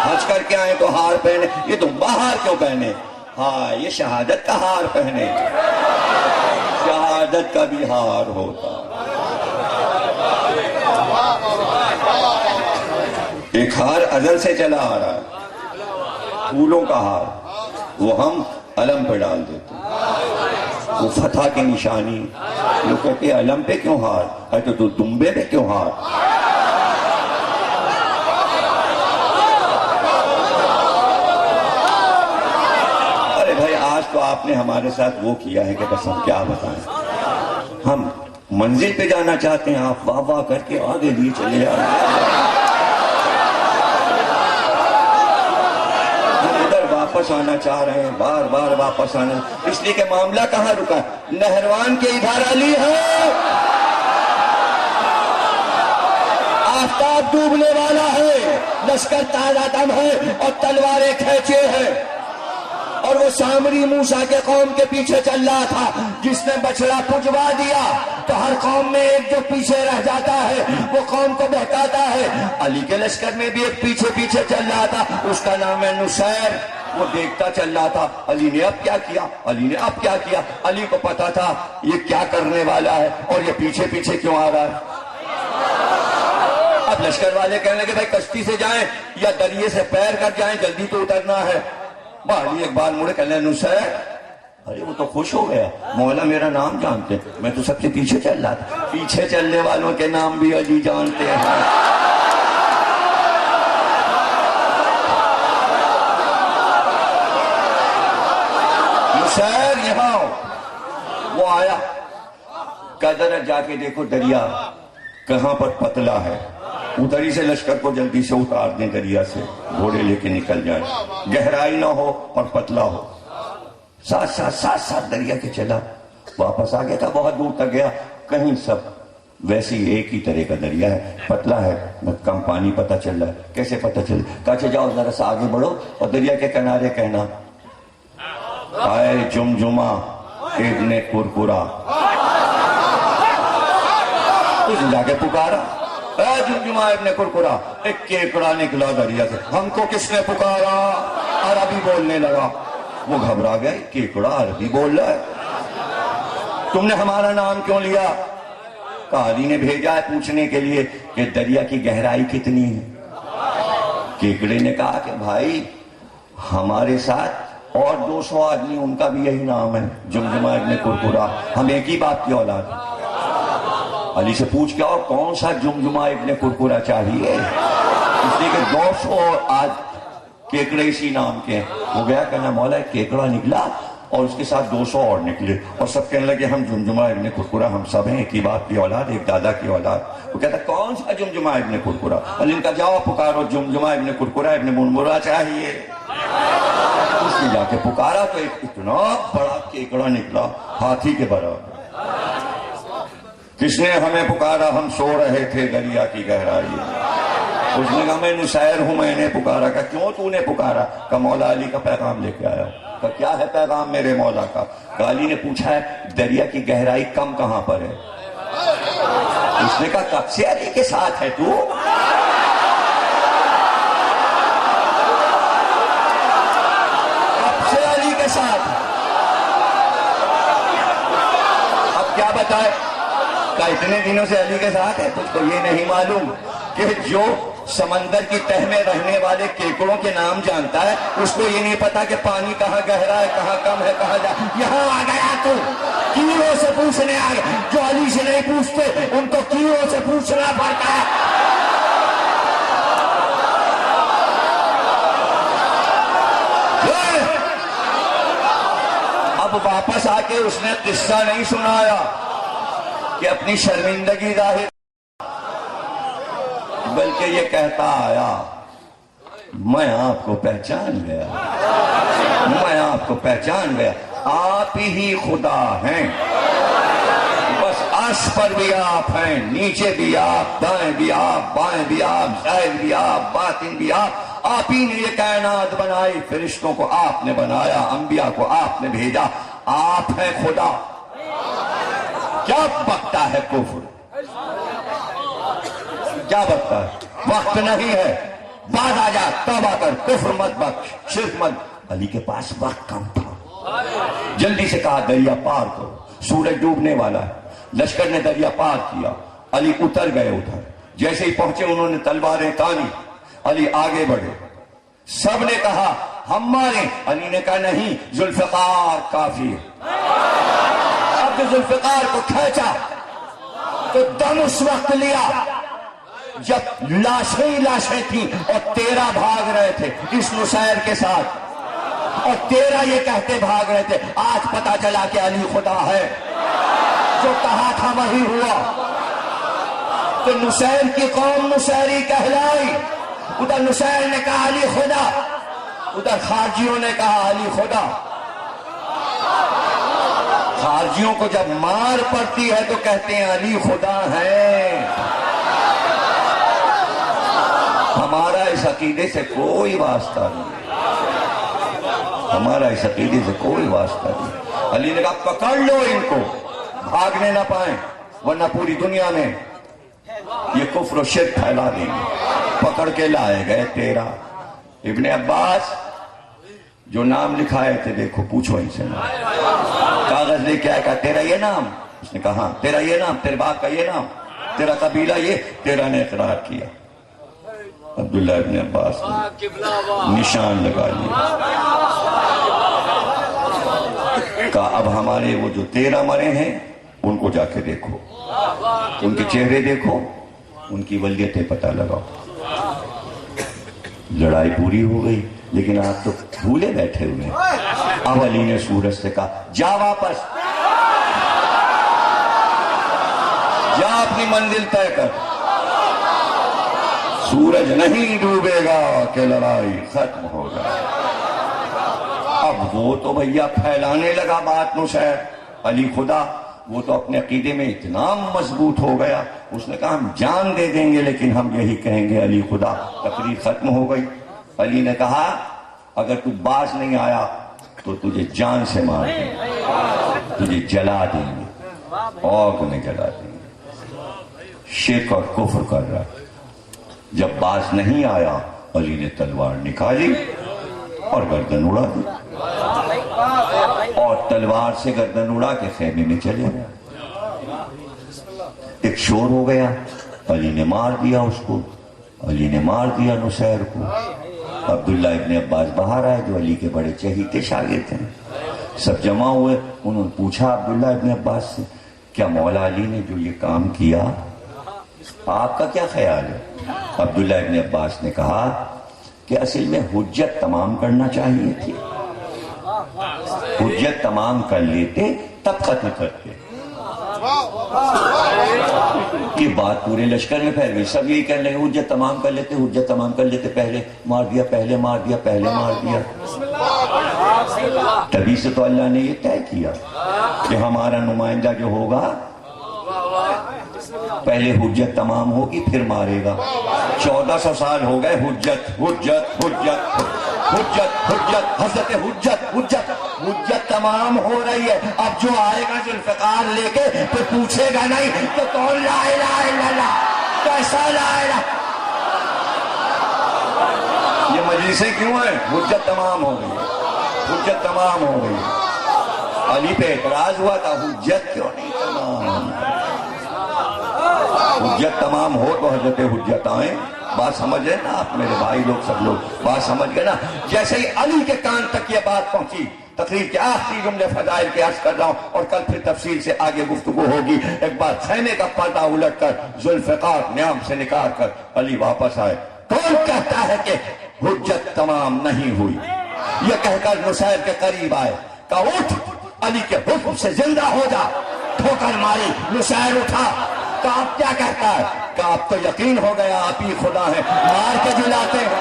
Speaker 1: حج کر کے آئے تو ہار پہنے. یہ دمبا ہار کیوں پہنے؟ ہاں یہ شہادت کا ہار پہنے. شہادت کا بھی ہار ہوتا. ایک ہار ازل سے چلا آ رہا ہے، پھولوں کا ہار. وہ ہم علم پہ ڈال دیتے ہیں، وہ فتح کی نشانی. لوگ کہتے ہیں علم پہ کیوں ہار؟ ہے تو دمبے پہ کیوں ہار؟ ارے بھائی آج تو آپ نے ہمارے ساتھ وہ کیا ہے کہ بس ہم کیا بتائیں. ہم منزل پہ جانا چاہتے ہیں، آپ واہ واہ کر کے آگے لیے چلے آ رہے ہیں. واپس آنا چاہ رہے ہیں، بار بار واپس آنا، اس لیے کہ معاملہ کہاں رکا؟ نہروان کے ادھر علی ہے، آفتاب ڈوبنے والا ہے، لشکر تازہ دم ہے اور تلواریں کھینچے ہیں، اور وہ سامری موسیٰ کے قوم کے پیچھے چل رہا تھا، جس نے بچڑا پجوا دیا تو ہر قوم میں ایک جو پیچھے رہ جاتا ہے وہ قوم کو بہکاتا ہے۔ علی کے لشکر میں بھی ایک پیچھے پیچھے چل رہا تھا، اس کا نام ہے نصیر، وہ دیکھتا چل رہا تھا علی نے اب کیا کیا، علی نے اب کیا کیا۔ علی کو پتا تھا یہ کیا کرنے والا ہے اور یہ پیچھے پیچھے کیوں آ رہا ہے۔ اب لشکر والے کہنے لگے بھائی کشتی سے جائیں یا دریے سے پیر کر جائیں، جلدی تو اترنا ہے۔ علی ایک بار مڑے کہنے نصیر، ارے وہ تو خوش ہو گیا، مولا میرا نام جانتے، میں تو سب سے پیچھے چل رہا تھا، پیچھے چلنے والوں کے نام بھی علی جانتے ہیں۔ نصیر یہاں وہ آیا، کدھر جا کے دیکھو دریا کہاں پر پتلا ہے، ادھر ہی سے لشکر کو جلدی سے اتار دیں، دریا سے گھوڑے لے کے نکل جائیں، گہرائی نہ ہو اور پتلا ہو۔ ساتھ دریا کے چلا، واپس آ گیا تھا، بہت دور تک گیا، کہیں سب ویسے ہی ایک ہی طرح کا دریا ہے، پتلا ہے، کم پانی پتہ چل رہا ہے۔ کیسے پتہ چل؟ کہا جاؤ ذرا سا آگے بڑھو اور دریا کے کنارے کہنا اے جمجمہ ابن کرکرا، اس جا کے پکارا اے جمجمہ ابن کرکرا، ایک کیکڑا نکلا دریا سے۔ ہم کو کس نے پکارا؟ عربی بولنے لگا، وہ گھبرا گئے، کیکڑا عربی بول رہا ہے، تم نے ہمارا نام کیوں لیا؟ علی نے بھیجا ہے پوچھنے کے لیے کہ دریا کی گہرائی کتنی ہے۔ کیکڑے نے کہا کہ بھائی ہمارے ساتھ اور 200 آدمی، ان کا بھی یہی نام ہے جمجمہ ابن کرکرا، ہم ایک ہی باپ کی اولاد ہیں۔ علی سے پوچھ کے اور کون سا جمجمہ ابن کرکرا چاہیے، اس لیے کہ 200 آج کیکڑے اسی نام کے ہیں۔ وہ گیا کہنا مولا ایک کیکڑا نکلا اور اس کے ساتھ 200 اور نکلے، اور سب کہنے لگے ہم جمجمہ ابن کرکرا، ہم سب ہیں ایک ہی باپ کی اولاد، ایک دادا کی اولاد۔ وہ کہتا کون سا جمجمہ ابن کرکرا؟ علی نے کہا جاؤ پکارو جمجمہ ابن کرکرا ابن منمرہ چاہیے۔ اس نے جا کے پکارا تو ایک اتنا بڑا کیکڑا نکلا، ہاتھی کے برابر۔ کس نے ہمیں پکارا؟ ہم سو رہے تھے دریا کی گہرائی۔ اس نے کہا میں نصیر ہوں، میں نے پکارا۔ کہا کیوں تو نے پکارا؟ کہا مولا علی کا پیغام لے کے آیا ہوں۔ کہا کیا ہے پیغام میرے مولا کا؟ کہا علی نے پوچھا ہے دریا کی گہرائی کم کہاں پر ہے؟ اس نے کہا کب سے علی کے ساتھ ہے تو؟ کب سے علی کے ساتھ؟ اب کیا بتائے؟ کہا اتنے دنوں سے علی کے ساتھ ہے، تجھ کو یہ نہیں معلوم کہ جو سمندر کی تہ میں رہنے والے کیکڑوں کے نام جانتا ہے، اس کو یہ نہیں پتا کہ پانی کہاں گہرا ہے، کہاں کم ہے، کہاں جا۔ یہاں آ گیا تو کیڑوں سے پوچھنے آ گیا، جو علی سے نہیں پوچھتے ان کو کیڑوں سے پوچھنا پڑتا ہے۔ اب واپس آ کے اس نے قصہ نہیں سنایا کہ اپنی شرمندگی ظاہر، بلکہ یہ کہتا آیا میں آپ کو پہچان گیا، میں آپ کو پہچان گیا، آپ ہی خدا ہیں، بس عرش پر بھی آپ ہیں، نیچے بھی آپ، دائیں بھی آپ، بائیں بھی آپ، ظاہر بھی آپ، باطن بھی آپ ہی نے یہ کائنات بنائی، فرشتوں کو آپ نے بنایا، انبیاء کو آپ نے بھیجا، آپ ہیں خدا۔ کیا بکتا ہے کفر، کیا بکتا ہے؟ وقت نہیں ہے، بعد آ جا، توبہ کر، کفر مت بخش، شرک مت۔ علی کے پاس وقت کم تھا، جلدی سے کہا دریا پار کرو، سورج ڈوبنے والا ہے۔ لشکر نے دریا پار کیا، علی اتر گئے ادھر، جیسے ہی پہنچے انہوں نے تلواریں تانی، علی آگے بڑھے، سب نے کہا ہم ماریں، علی نے کہا نہیں، ذوالفقار کافی ہے۔ اب جو ذوالفقار کو کھینچا تو دم اس وقت لیا جب لاشیں ہی لاشیں تھیں اور 13 بھاگ رہے تھے اس نصیر کے ساتھ، اور 13 یہ کہتے بھاگ رہے تھے آج پتا چلا کہ علی خدا ہے، جو کہا تھا وہی ہوا۔ تو نصیر کی قوم نصیری کہلائی، ادھر نصیر نے کہا علی خدا، ادھر خارجیوں نے کہا علی خدا. خارجیوں کو جب مار پڑتی ہے تو کہتے ہیں علی خدا ہے. ہمارا اس عقیدے سے کوئی واسطہ نہیں. ہمارا اس عقیدے سے کوئی واسطہ نہیں. علی نے کہا پکڑ لو ان کو، بھاگنے نہ پائیں ورنہ پوری دنیا میں یہ کفر و شرک پھیلا دیں گے. پکڑ کے لائے گئے 13. ابن عباس جو نام لکھائے تھے دیکھو، پوچھو ان سے کاغذ لے کے آئے. کہا تیرا یہ نام؟ اس نے کہا ہاں. تیرا یہ نام؟ تیرے باپ کا یہ نام؟ تیرا قبیلہ یہ؟ 13 نے اقرار کیا. عبداللہ ابن عباس نے نشان لگا لیا. کہا اب ہمارے وہ جو 13 مرے ہیں ان کو جا کے دیکھو، ان کے چہرے دیکھو، ان کی ولیتیں پتہ لگاؤ. لڑائی پوری ہو گئی لیکن آپ تو بھولے بیٹھے ہوئے. اب علی نے سورج سے کہا جا واپس، جا اپنی منزل طے کر. سورج نہیں ڈوبے گا کہ لڑائی ختم ہو جائے. اب وہ تو بھیا پھیلانے لگا بات نصیر علی خدا. وہ تو اپنے عقیدے میں اتنا مضبوط ہو گیا، اس نے کہا ہم جان دے دیں گے لیکن ہم یہی کہیں گے علی خدا. تقریر ختم ہو گئی. علی نے کہا اگر تو باز نہیں آیا تو تجھے جان سے مار دیں گے، تجھے جلا دیں گے، آگ میں جلا دیں گے. شرک اور کفر کر رہا. جب باز نہیں آیا علی نے تلوار نکالی اور گردن اڑا دی، اور تلوار سے گردن اڑا کے خیمے میں چلے گئے. ایک شور ہو گیا، علی نے مار دیا اس کو، علی نے مار دیا نصیر کو. عبداللہ ابن عباس باہر آئے جو علی کے بڑے چہیتے شاگرد ہیں. سب جمع ہوئے. انہوں نے پوچھا عبداللہ ابن عباس سے کیا مولا علی نے جو یہ کام کیا آپ کا کیا خیال ہے؟ عبداللہ ابن عباس نے کہا کہ اصل میں حجت تمام کرنا چاہیے تھی. حجت تمام کر لیتے تب ختم کرتے. یہ بات پورے لشکر میں پھیل گئی. سب یہی کہنے لگے حجت تمام کر لیتے، حجت تمام کر لیتے. پہلے مار دیا، پہلے مار دیا، پہلے مار دیا. تبھی سے تو اللہ نے یہ طے کیا کہ ہمارا نمائندہ جو ہوگا پہلے حجت تمام ہوگی پھر مارے گا. 1400 سال ہو گئے حجت حجت حجت حجت حجت حضرت حجت حجت حجت تمام ہو رہی ہے. اب جو آئے گا ذوالفقار لے کے تو پوچھے گا نہیں کہ کون لا الہ الا اللہ، کیسا لا الہ. یہ مجلسیں کیوں ہیں؟ حجت تمام ہو گئی، حجت تمام ہو گئی. علی پہ اعتراض ہوا تھا حجت کیوں نہیں تمام؟ حجت تمام ہو تو حضرت حجت آئیں. بات سمجھ گئے نا آپ میرے بھائی لوگ، سب لوگ بات سمجھ گئے نا؟ جیسے ہی علی کے کان تک یہ بات پہنچی، تقریر کے آخری جملے فضائل کے عرض کر رہا ہوں اور کل پھر تفصیل سے آگے گفتگو ہوگی. ایک بار خیمے کا پردہ الٹ کر ذوالفقار نیام سے نکال کر علی واپس آئے. کون کہتا ہے کہ حجت تمام نہیں ہوئی؟ یہ کہہ کر نصیر کے قریب آئے. کہا اٹھ، علی کے حکم سے زندہ ہو جا. ٹھوکر ماری، نصیر اٹھا. کہا آپ کیا کہتا ہے؟ کہا آپ تو یقین ہو گیا آپ ہی خدا ہے. مار کے جلاتے ہیں،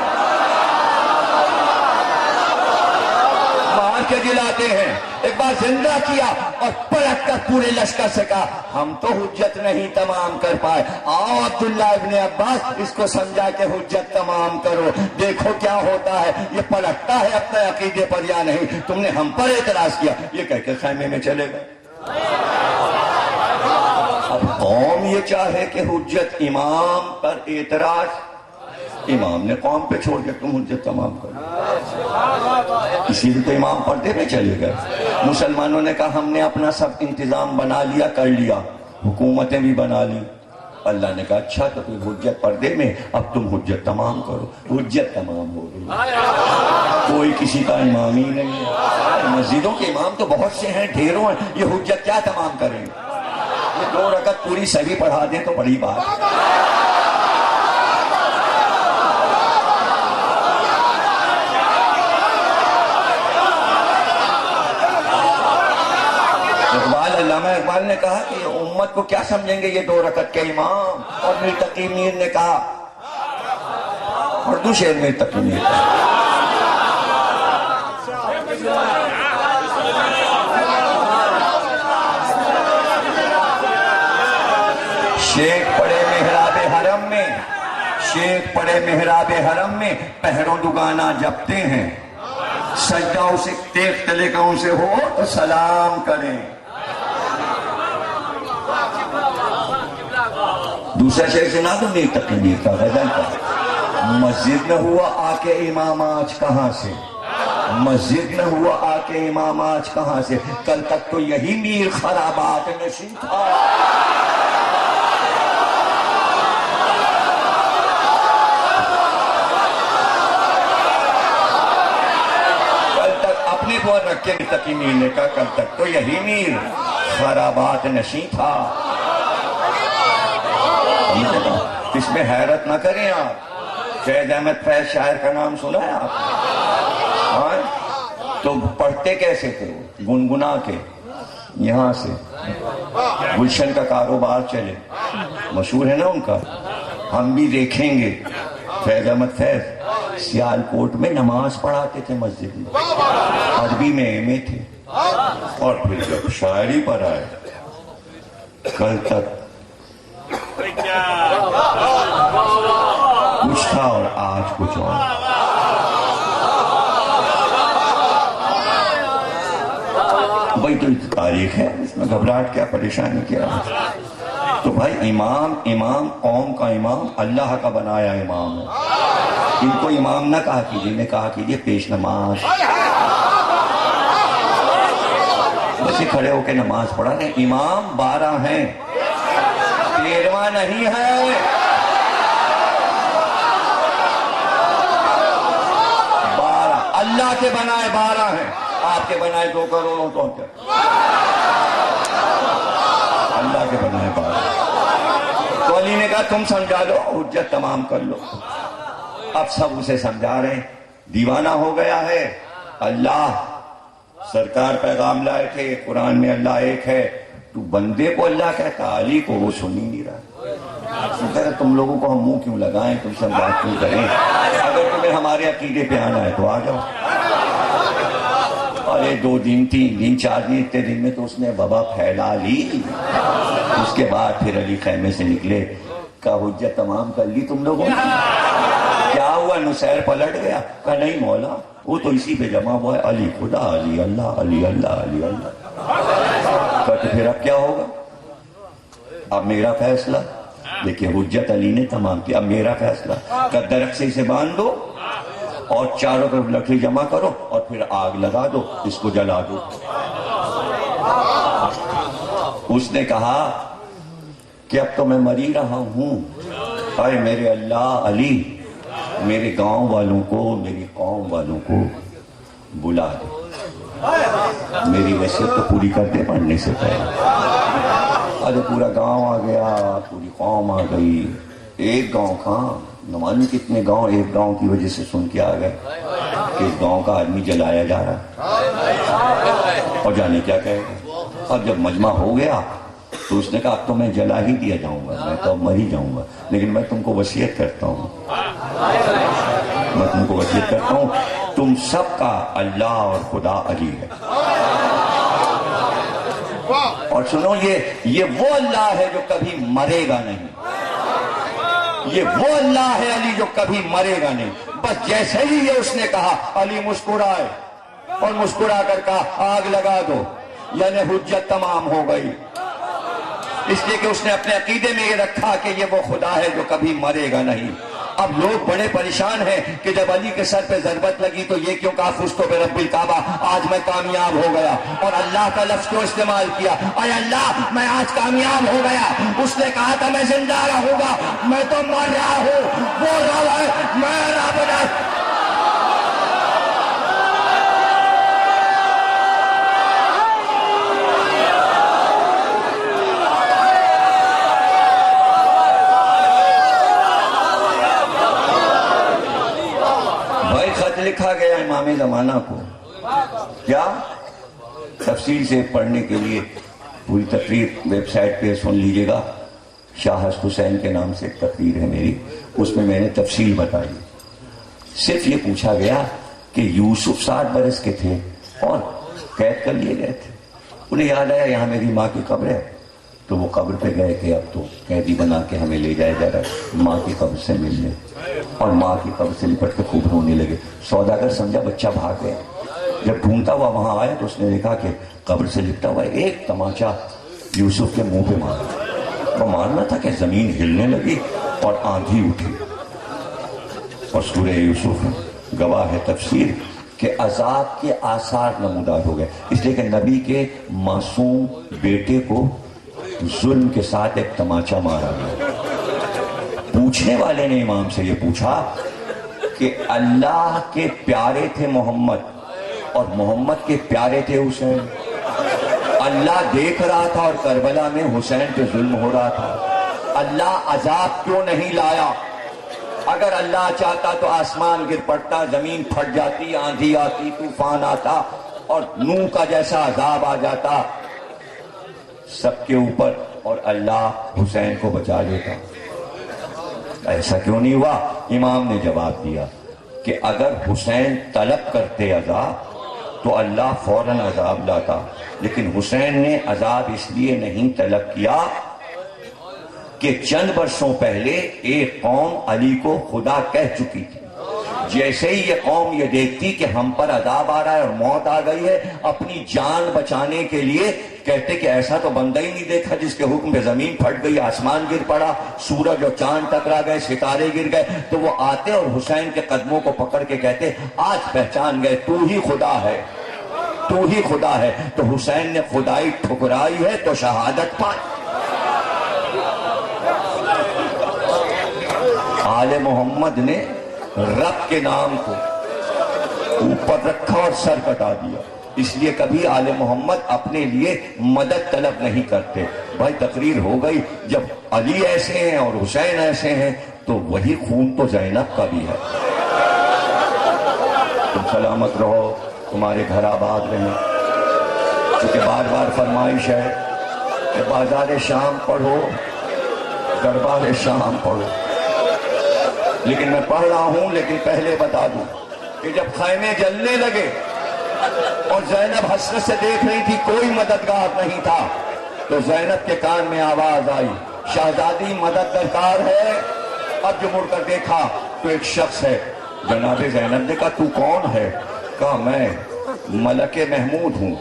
Speaker 1: مار کے جلاتے ہیں. ایک بار زندہ کیا اور پلٹ کر پورے لشکر سے کہا ہم تو حجت نہیں تمام کر پائے، آؤ عبداللہ ابن عباس اس کو سمجھا کہ حجت تمام کرو، دیکھو کیا ہوتا ہے. یہ پلٹتا ہے اپنے عقیدے پر یا نہیں. تم نے ہم پر اعتراض کیا. یہ کہہ کے خیمے میں چلے گئے. اب قوم یہ چاہے کہ حجت امام پر اعتراض، امام نے قوم پہ چھوڑ کے تم حجت تمام کرو. اسی لیے تو امام پردے میں چلے گئے. مسلمانوں نے کہا ہم نے اپنا سب انتظام بنا لیا، کر لیا، حکومتیں بھی بنا لی. اللہ نے کہا اچھا تو پھر حجت پردے میں، اب تم حجت تمام کرو. حجت تمام ہو گئی. کوئی کسی کا امام ہی نہیں ہے. مسجدوں کے امام تو بہت سے ہیں، ڈھیروں ہیں. یہ حجت کیا تمام کریں؟ یہ 2 رکعت پوری صحیح پڑھا دیں تو بڑی بات. علامہ اقبال نے کہا کہ امت کو کیا سمجھیں گے یہ 2 رکعت کے امام. اور میر تقی میر نے کہا، اردو شعر میر تقی میر شیخ پڑے محراب حرم میں، شیخ پڑے محراب حرم میں پہروں دگانا جپتے ہیں، سجدہ اسے تیغ تلے کا ان سے ہو تو سلام کریں۔ دوسرا شیخ سنا تو میر تقی میر کا غزل کا، مسجد میں ہوا آ کے امام آج کہاں سے، مسجد میں ہوا آ کے امام آج کہاں سے، کل تک تو یہی میر خرابات نشین تھا۔ اور رکھ کے تقی میر نے کہا کل تک تو یہی میر خرابات نشیں تھا۔ اس میں حیرت نہ کریں آپ، فیض احمد فیض شاعر کا نام سنا ہے آپ؟ تو پڑھتے کیسے تھے وہ؟ گنگنا کے یہاں سے گلشن کا کاروبار چلے، مشہور ہے نا ان کا، ہم بھی دیکھیں گے۔ فیض احمد فیض سیالکوٹ میں نماز پڑھاتے تھے مسجد میں، عربی میں ایم اے تھے، اور پھر جب شاعری پر آئے کل تک کچھ تھا اور آج کچھ اور۔ بھائی تو تاریخ ہے، اس میں گھبراہٹ کیا، پریشانی کیا؟ تو بھائی امام قوم کا امام اللہ کا بنایا امام ہے، ان کو امام نہ کہا کیجیے، میں کہا کیجیے پیش نماز۔ بس کھڑے ہو کے نماز پڑھا رہے، امام 12 ہیں، 13واں نہیں ہے۔ اللہ کے بنائے 12 ہیں، آپ کے بنائے 2 کروڑوں تو کیا، اللہ کے بنائے 12۔ تو علی نے کہا تم سمجھا لو، حجت تمام کر لو۔ اب سب اسے سمجھا رہے ہیں، دیوانہ ہو گیا ہے، اللہ سرکار پیغام لائے تھے، قرآن میں اللہ ایک ہے، تو بندے کو اللہ کہتا، علی کو وہ سن ہی نہیں رہا۔ تم لوگوں کو ہم منہ کیوں لگائیں، تم سے بات کیوں کریں، اگر تمہیں ہمارے عقیدے پہ آنا ہے تو آ جاؤ۔ اور 2 دن 3 دن 4 دن، اتنے دن میں تو اس نے وبا پھیلا لی۔ اس کے بعد پھر علی خیمے سے نکلے، کہا حجت تمام کر لی تم لوگوں نے؟ کیا ہوا؟ نصیر پلٹ گیا؟ کہا نہیں مولا، وہ تو اسی پہ جمع ہوا ہے، علی خدا، علی اللہ، علی اللہ، علی اللہ۔ کہا تو پھر اب کیا ہوگا؟ اب میرا فیصلہ، دیکھیں حجت علی نے تمام کیا، اب میرا فیصلہ، کہ درخت سے اسے باندھ دو اور چاروں طرف لکڑی جمع کرو اور پھر آگ لگا دو، اس کو جلا دو۔ اس نے کہا کہ اب تو میں مر ہی رہا ہوں، اے میرے اللہ علی، میرے گاؤں والوں کو، میری قوم والوں کو بلا دے، میری وصیت تو پوری کر دے مرنے سے پہلے۔ ارے پورا گاؤں آ گیا، پوری قوم آ گئی، ایک گاؤں کہاں، نہ معلوم کتنے گاؤں ایک گاؤں کی وجہ سے سن کے آ گئے کہ اس گاؤں کا آدمی جلایا جا رہا ہے، اور جانے کیا کہے گا۔ اور جب مجمع ہو گیا تو اس نے کہا اب تو میں جلا ہی دیا جاؤں گا، میں تو اب مر ہی جاؤں گا، لیکن میں تم کو وصیت کرتا ہوں، میں تم کو وصیت کرتا ہوں، تم سب کا اللہ اور خدا علی ہے۔ اور سنو، یہ وہ اللہ ہے جو کبھی مرے گا نہیں، یہ وہ اللہ ہے علی جو کبھی مرے گا نہیں۔ بس جیسے ہی یہ اس نے کہا، علی مسکرائے اور مسکرا کر کہا آگ لگا دو، یعنی حجت تمام ہو گئی، اس لیے کہ اس نے اپنے عقیدے میں یہ رکھا کہ یہ وہ خدا ہے جو کبھی مرے گا نہیں۔ اب لوگ بڑے پریشان ہیں کہ جب علی کے سر پہ ضربت لگی تو یہ کیوں کہا فزتو برب الکعبہ، آج میں کامیاب ہو گیا، اور اللہ کا لفظ کیوں استعمال کیا، اے اللہ میں آج کامیاب ہو گیا، اس نے کہا تھا میں زندہ رہوں گا، میں تو مر رہا ہوں، وہ رب ہے میں رب نہیں۔ لکھا گیا امام زمانہ کو، کیا تفصیل سے پڑھنے کے لیے پوری تقریر ویب سائٹ پہ سن لیجئے گا، شاہ حسین کے نام سے ایک تقریر ہے میری، اس میں میں نے تفصیل بتائی۔ صرف یہ پوچھا گیا کہ یوسف 60 برس کے تھے، اور قید کر لیے گئے تھے. انہیں یاد آیا یہاں میری ماں کی قبر ہے, تو وہ قبر پہ گئے کہ اب تو قیدی بنا کے ہمیں لے جایا جا رہا ہے ماں کی قبر سے ملنے, اور ماں کی قبر سے لپٹ کے خوب رونے لگے. سوداگر سمجھا بچہ بھاگ گیا. جب ڈھونڈتا ہوا وہاں آیا تو اس نے دیکھا کہ قبر سے لپٹا ہوا ایک تماچا یوسف کے منہ پہ مارا. وہ مارنا تھا کہ زمین ہلنے لگی اور آندھی اٹھی. اور سورہ یوسف گواہ ہے تفسیر کہ عذاب کے آثار نمودار ہو گئے, اس لیے کہ نبی کے معصوم بیٹے کو ظلم کے ساتھ ایک تماچا مارا گیا. پوچھنے والے نے امام سے یہ پوچھا کہ اللہ کے پیارے تھے محمد اور محمد کے پیارے تھے حسین, اللہ دیکھ رہا تھا اور کربلا میں حسین پہ ظلم ہو رہا تھا, اللہ عذاب کیوں نہیں لایا؟ اگر اللہ چاہتا تو آسمان گر پڑتا, زمین پھٹ جاتی, آندھی آتی, طوفان آتا اور نوح کا جیسا عذاب آ جاتا سب کے اوپر, اور اللہ حسین کو بچا لیتا. ایسا کیوں نہیں ہوا؟ امام نے جواب دیا کہ اگر حسین طلب کرتے عذاب تو اللہ فوراً عذاب لاتا, لیکن حسین نے عذاب اس لیے نہیں طلب کیا کہ چند برسوں پہلے ایک قوم علی کو خدا کہہ چکی تھی. جیسے ہی یہ قوم یہ دیکھتی کہ ہم پر عذاب آ رہا ہے اور موت آ گئی ہے, اپنی جان بچانے کے لیے کہتے کہ ایسا تو بندہ ہی نہیں دیکھا جس کے حکم پہ زمین پھٹ گئی, آسمان گر پڑا, سورج اور چاند ٹکرا گئے, ستارے گر گئے. تو وہ آتے اور حسین کے قدموں کو پکڑ کے کہتے آج پہچان گئے تو ہی خدا ہے, تو ہی خدا ہے. تو حسین نے خدائی ٹھکرائی ہے تو شہادت پائی. آل محمد نے رب کے نام کو اوپر رکھا اور سر کٹا دیا, اس لیے کبھی آل محمد اپنے لیے مدد طلب نہیں کرتے. بھائی تقریر ہو گئی, جب علی ایسے ہیں اور حسین ایسے ہیں تو وہی خون تو زینب کا بھی ہے. تم سلامت رہو, تمہارے گھر آباد رہیں. کیونکہ بار بار فرمائش ہے کہ بازار شام پڑھو, دربار شام پڑھو, لیکن میں پڑھ رہا ہوں. لیکن پہلے بتا دوں کہ جب خیمے جلنے لگے اور زینب حسرت سے دیکھ رہی تھی, کوئی مددگار نہیں تھا, تو زینب کے کان میں آواز آئی شہزادی مدد درکار ہے. اب جو مڑ کر دیکھا تو ایک شخص ہے. جناب زینب نے کہا تو کون ہے؟ کہا میں ملک محمود ہوں,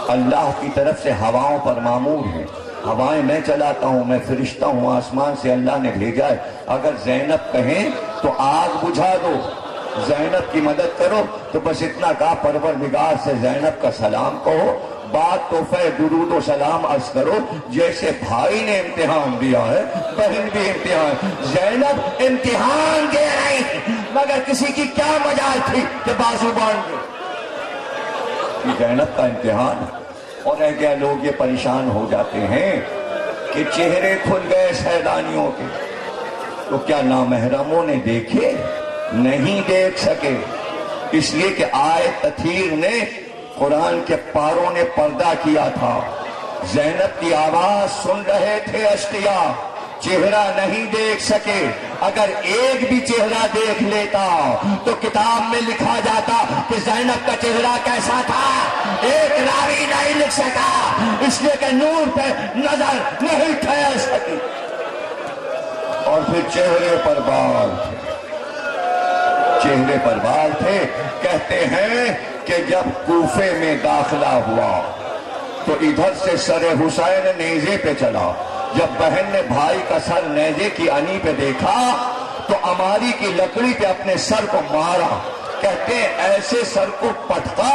Speaker 1: اللہ کی طرف سے ہواؤں پر مامور ہوں, ہوائیں میں چلاتا ہوں, میں فرشتہ ہوں, آسمان سے اللہ نے بھیجا ہے. اگر زینب کہیں تو آگ بجھا دو, زینب کی مدد کرو. تو بس اتنا کہا پروردگار سے زینب کا سلام کہو, بات تحفہ درود و سلام عرض کرو. جیسے بھائی نے امتحان دیا ہے بہن بھی امتحان. زینب امتحان دے رہی ہے, مگر کسی کی کیا مجال تھی کہ بازو باندھ دے. زینب کا امتحان. اور رہ گیا لوگ یہ پریشان ہو جاتے ہیں کہ چہرے کھل گئے سیدانیوں کے, تو کیا نامحرموں نے دیکھے؟ نہیں دیکھ سکے, اس لیے کہ آیت تطہیر نے, قرآن کے پاروں نے پردہ کیا تھا. زینب کی آواز سن رہے تھے اشقیاء, چہرہ نہیں دیکھ سکے. اگر ایک بھی چہرہ دیکھ لیتا تو کتاب میں لکھا جاتا کہ زینب کا چہرہ کیسا تھا. ایک راوی نہیں لکھ سکا, اس لیے کہ نور پہ نظر نہیں ٹھہر سکی. اور پھر چہرے پر بال تھے, چہرے پر بال تھے. کہتے ہیں کہ جب کوفے میں داخلہ ہوا تو ادھر سے سر حسین نیزے پہ چلا. جب بہن نے بھائی کا سر نیزے کی انی پہ دیکھا تو اماری کی لکڑی پہ اپنے سر کو مارا. کہتے ایسے سر کو پٹکا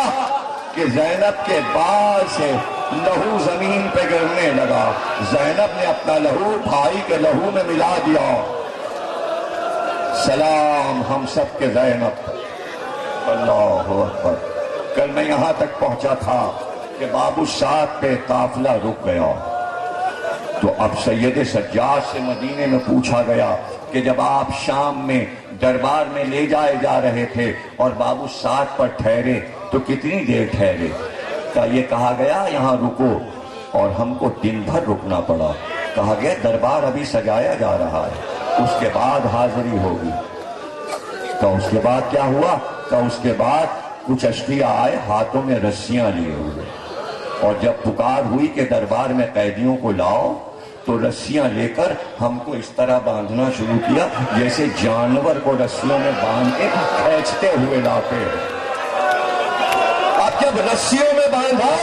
Speaker 1: کہ زینب کے بال سے لہو زمین پہ گرنے لگا. زینب نے اپنا لہو بھائی کے لہو میں ملا دیا. سلام ہم سب کے زینب. اللہ اکبر. کل میں یہاں تک پہنچا تھا کہ بابو سات پہ قافلہ رک گیا, تو اب سید سجاد سے مدینے میں پوچھا گیا کہ جب آپ شام میں دربار میں لے جائے جا رہے تھے اور بابو سات پر ٹھہرے تو کتنی دیر ٹھہرے؟ کا یہ کہا گیا یہاں رکو, اور ہم کو دن بھر رکنا پڑا. کہا گیا دربار ابھی سجایا جا رہا ہے, اس کے بعد حاضری ہوگی. تو اس کے بعد کیا ہوا؟ تو اس کے بعد کچھ اشقیاء آئے ہاتھوں میں رسیاں لیے ہوئے، اور جب پکار ہوئی کہ دربار میں قیدیوں کو لاؤ تو رسیاں لے کر ہم کو اس طرح باندھنا شروع کیا جیسے جانور کو رسیوں میں باندھ کے کھینچتے ہوئے لاتے ہیں۔ اب جب رسیوں میں باندھا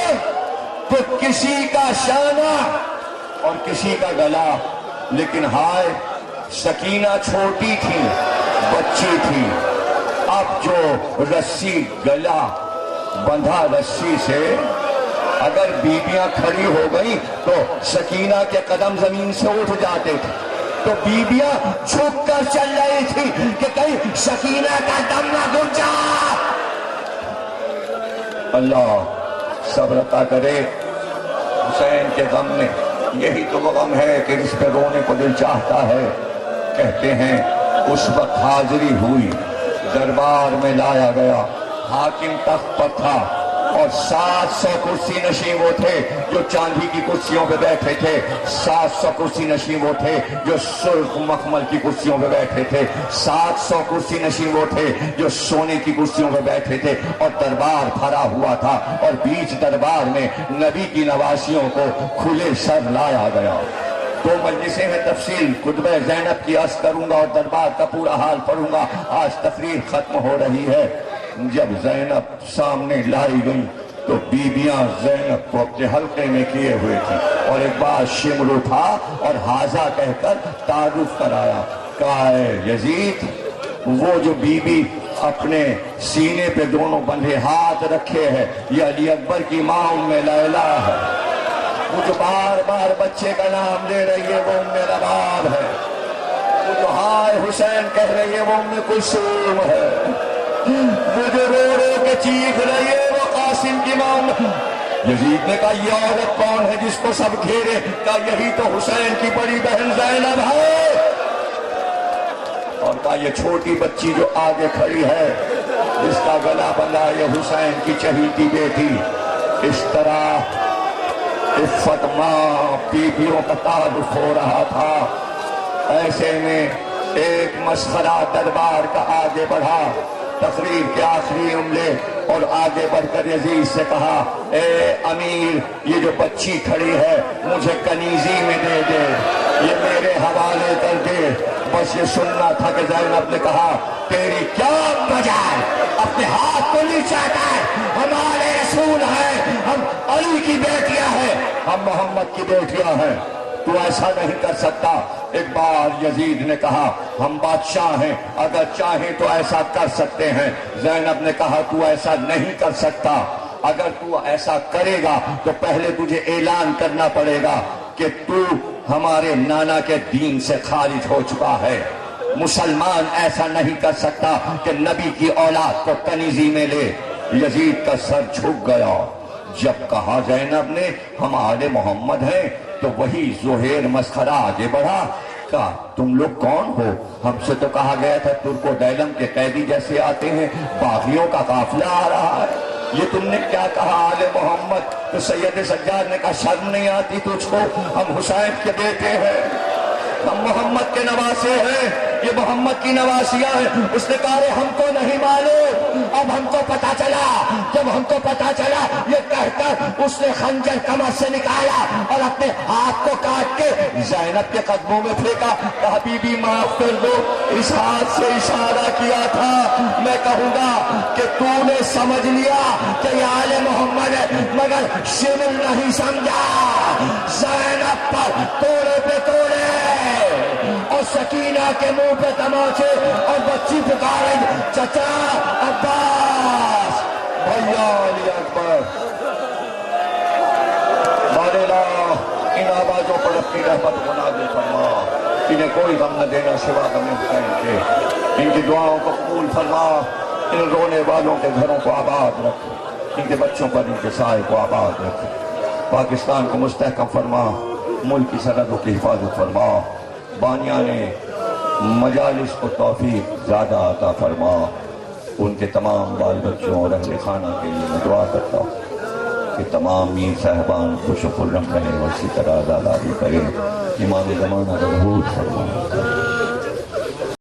Speaker 1: تو کسی کا شانہ اور کسی کا گلا، لیکن ہائے سکینہ چھوٹی تھی، بچی تھی۔ اب جو رسی گلا بندھا رسی سے، اگر بیویاں کھڑی ہو گئی تو سکینہ کے قدم زمین سے اٹھ جاتے تھے، تو بیویاں جھک کر چل رہی تھی کہ کہیں سکینہ کا دم نہ گھٹ جائے۔ اللہ صبر عطا کرے حسین کے غم میں۔ یہی تو وہ غم ہے کہ جس پہ رونے کو دل چاہتا ہے۔ کہتے ہیں اس وقت حاضری ہوئی، دربار میں لایا گیا، حاکم تخت پر تھا اور 700 کرسی نشین وہ تھے جو چاندی کی کرسیوں پہ بیٹھے تھے، 700 کرسی نشین وہ تھے جو سرخ مخمل کی کرسیوں پہ بیٹھے تھے، 700 کرسی نشین وہ تھے جو سونے کی کرسیوں پہ بیٹھے تھے، اور دربار بھرا ہوا تھا، اور بیچ دربار میں نبی کی نواسیوں کو کھلے سر لایا گیا۔ دو مجلسیں میں تفصیل خطبہ زینب کی عرض کروں گا اور دربار کا پورا حال پڑھوں گا۔ آج تقریر ختم ہو رہی ہے۔ جب زینب سامنے لائی گئی تو بیبیاں زینب کو اپنے حلقے میں کیے ہوئے تھی، اور ایک بار شمر اٹھا اور حاضہ کہہ کر تعارف کرایا، کہا ہے یزید وہ جو بیوی اپنے سینے پہ دونوں بندھے ہاتھ رکھے ہے یہ علی اکبر کی ماں ام لیلہ ہے، وہ جو بار بار بچے کا نام لے رہی ہے وہ ام رباب ہے، وہ جو ہائے حسین کہہ رہی ہے وہ ام کلثوم ہے، وہ جو رو رو کے چیخ رہی ہے وہ قاسم کی ماں۔ یزید نے کہا یہ عورت کون ہے جس کو سب گھیرے؟ کہا یہی تو حسین کی بڑی بہن زینب ہے، اور کہا یہ چھوٹی بچی جو آگے کھڑی ہے جس کا گلا بندھا یہ حسین کی چہیتی بیٹی۔ اس طرح عفت ماں بیویوں کا تعارف ہو رہا تھا۔ ایسے میں ایک مسخرہ دربار کا آگے بڑھا، تقریر کے آخری جملے، اور آگے بڑھ کر یزید سے کہا اے امیر یہ جو بچی کھڑی ہے مجھے کنیزی میں دے دے، یہ میرے حوالے کر دے۔ بس یہ سننا تھا کہ زینب نے کہا تیری کیا بجائے، اپنے ہاتھ کو نیچے کر، ہمارے رسول ہیں، ہم علی کی بیٹیاں ہیں، ہم محمد کی بیٹیاں ہیں، تو ایسا نہیں کر سکتا۔ ایک بار یزید نے کہا ہم بادشاہ ہیں، اگر چاہیں تو ایسا کر سکتے ہیں۔ زینب نے کہا تو ایسا نہیں کر سکتا، اگر تو ایسا کرے گا تو پہلے تجھے اعلان کرنا پڑے گا کہ تو ہمارے نانا کے دین سے خارج ہو چکا ہے۔ مسلمان ایسا نہیں کر سکتا کہ نبی کی اولاد کو کنیزی میں لے۔ یزید کا سر جھک گیا۔ جب کہا زینب نے ہم آل محمد ہیں تو وہی زہیر مسخرہ آگے بڑھا، کہا تم لوگ کون ہو؟ ہم سے تو کہا گیا تھا ترک و دیلم کے قیدی جیسے آتے ہیں، باغیوں کا قافلہ آ رہا ہے، یہ تم نے کیا کہا آل محمد؟ تو سید سجاد نے کہا شرم نہیں آتی تجھ کو؟ ہم حسین کے بیٹے ہیں، ہم محمد کے نواسے ہیں، یہ محمد کی نواسیاں ہیں۔ اس نے کہا ہم کو نہیں معلوم، اب ہم کو پتا چلا۔ جب ہم کو پتا چلا یہ کہہ کر اس نے خنجر کمر سے نکالا اور اپنے ہاتھ کو کاٹ کے زینب کے قدموں میں پھینکا، کہا بی بی معاف کر دو، اس ہاتھ سے اشارہ کیا تھا، میں کہوں گا کہ تو نے سمجھ لیا کہ یہ آل محمد ہے مگر شمل نہیں سمجھا۔ زینب پر توڑے پہ توڑے اور سکینہ کے منہ پہ تماچے، اور بچی پکارے چچا عباس، بھیا علی اکبر۔ مولا ان آوازوں پر اپنی رحمت کو نازل فرما، انہیں کوئی غم نہ دینا سوا غم حسین کے، ان کی دعاؤں کو قبول فرما، ان رونے والوں کے گھروں کو آباد رکھ، ان کے بچوں پر ان کے سائے کو آباد رکھ، پاکستان کو مستحکم فرما، ملک کی سرحدوں کی حفاظت فرما، بانیان مجالس کو توفیق زیادہ عطا فرما، ان کے تمام بال بچوں اور اہل خانہ کے لیے میں دعا کرتا ہوں کہ تمام میر صاحبان خوش و خرم رہیں اور اسی طرح آزادی کریں۔ امام زمانہ ظہور فرما۔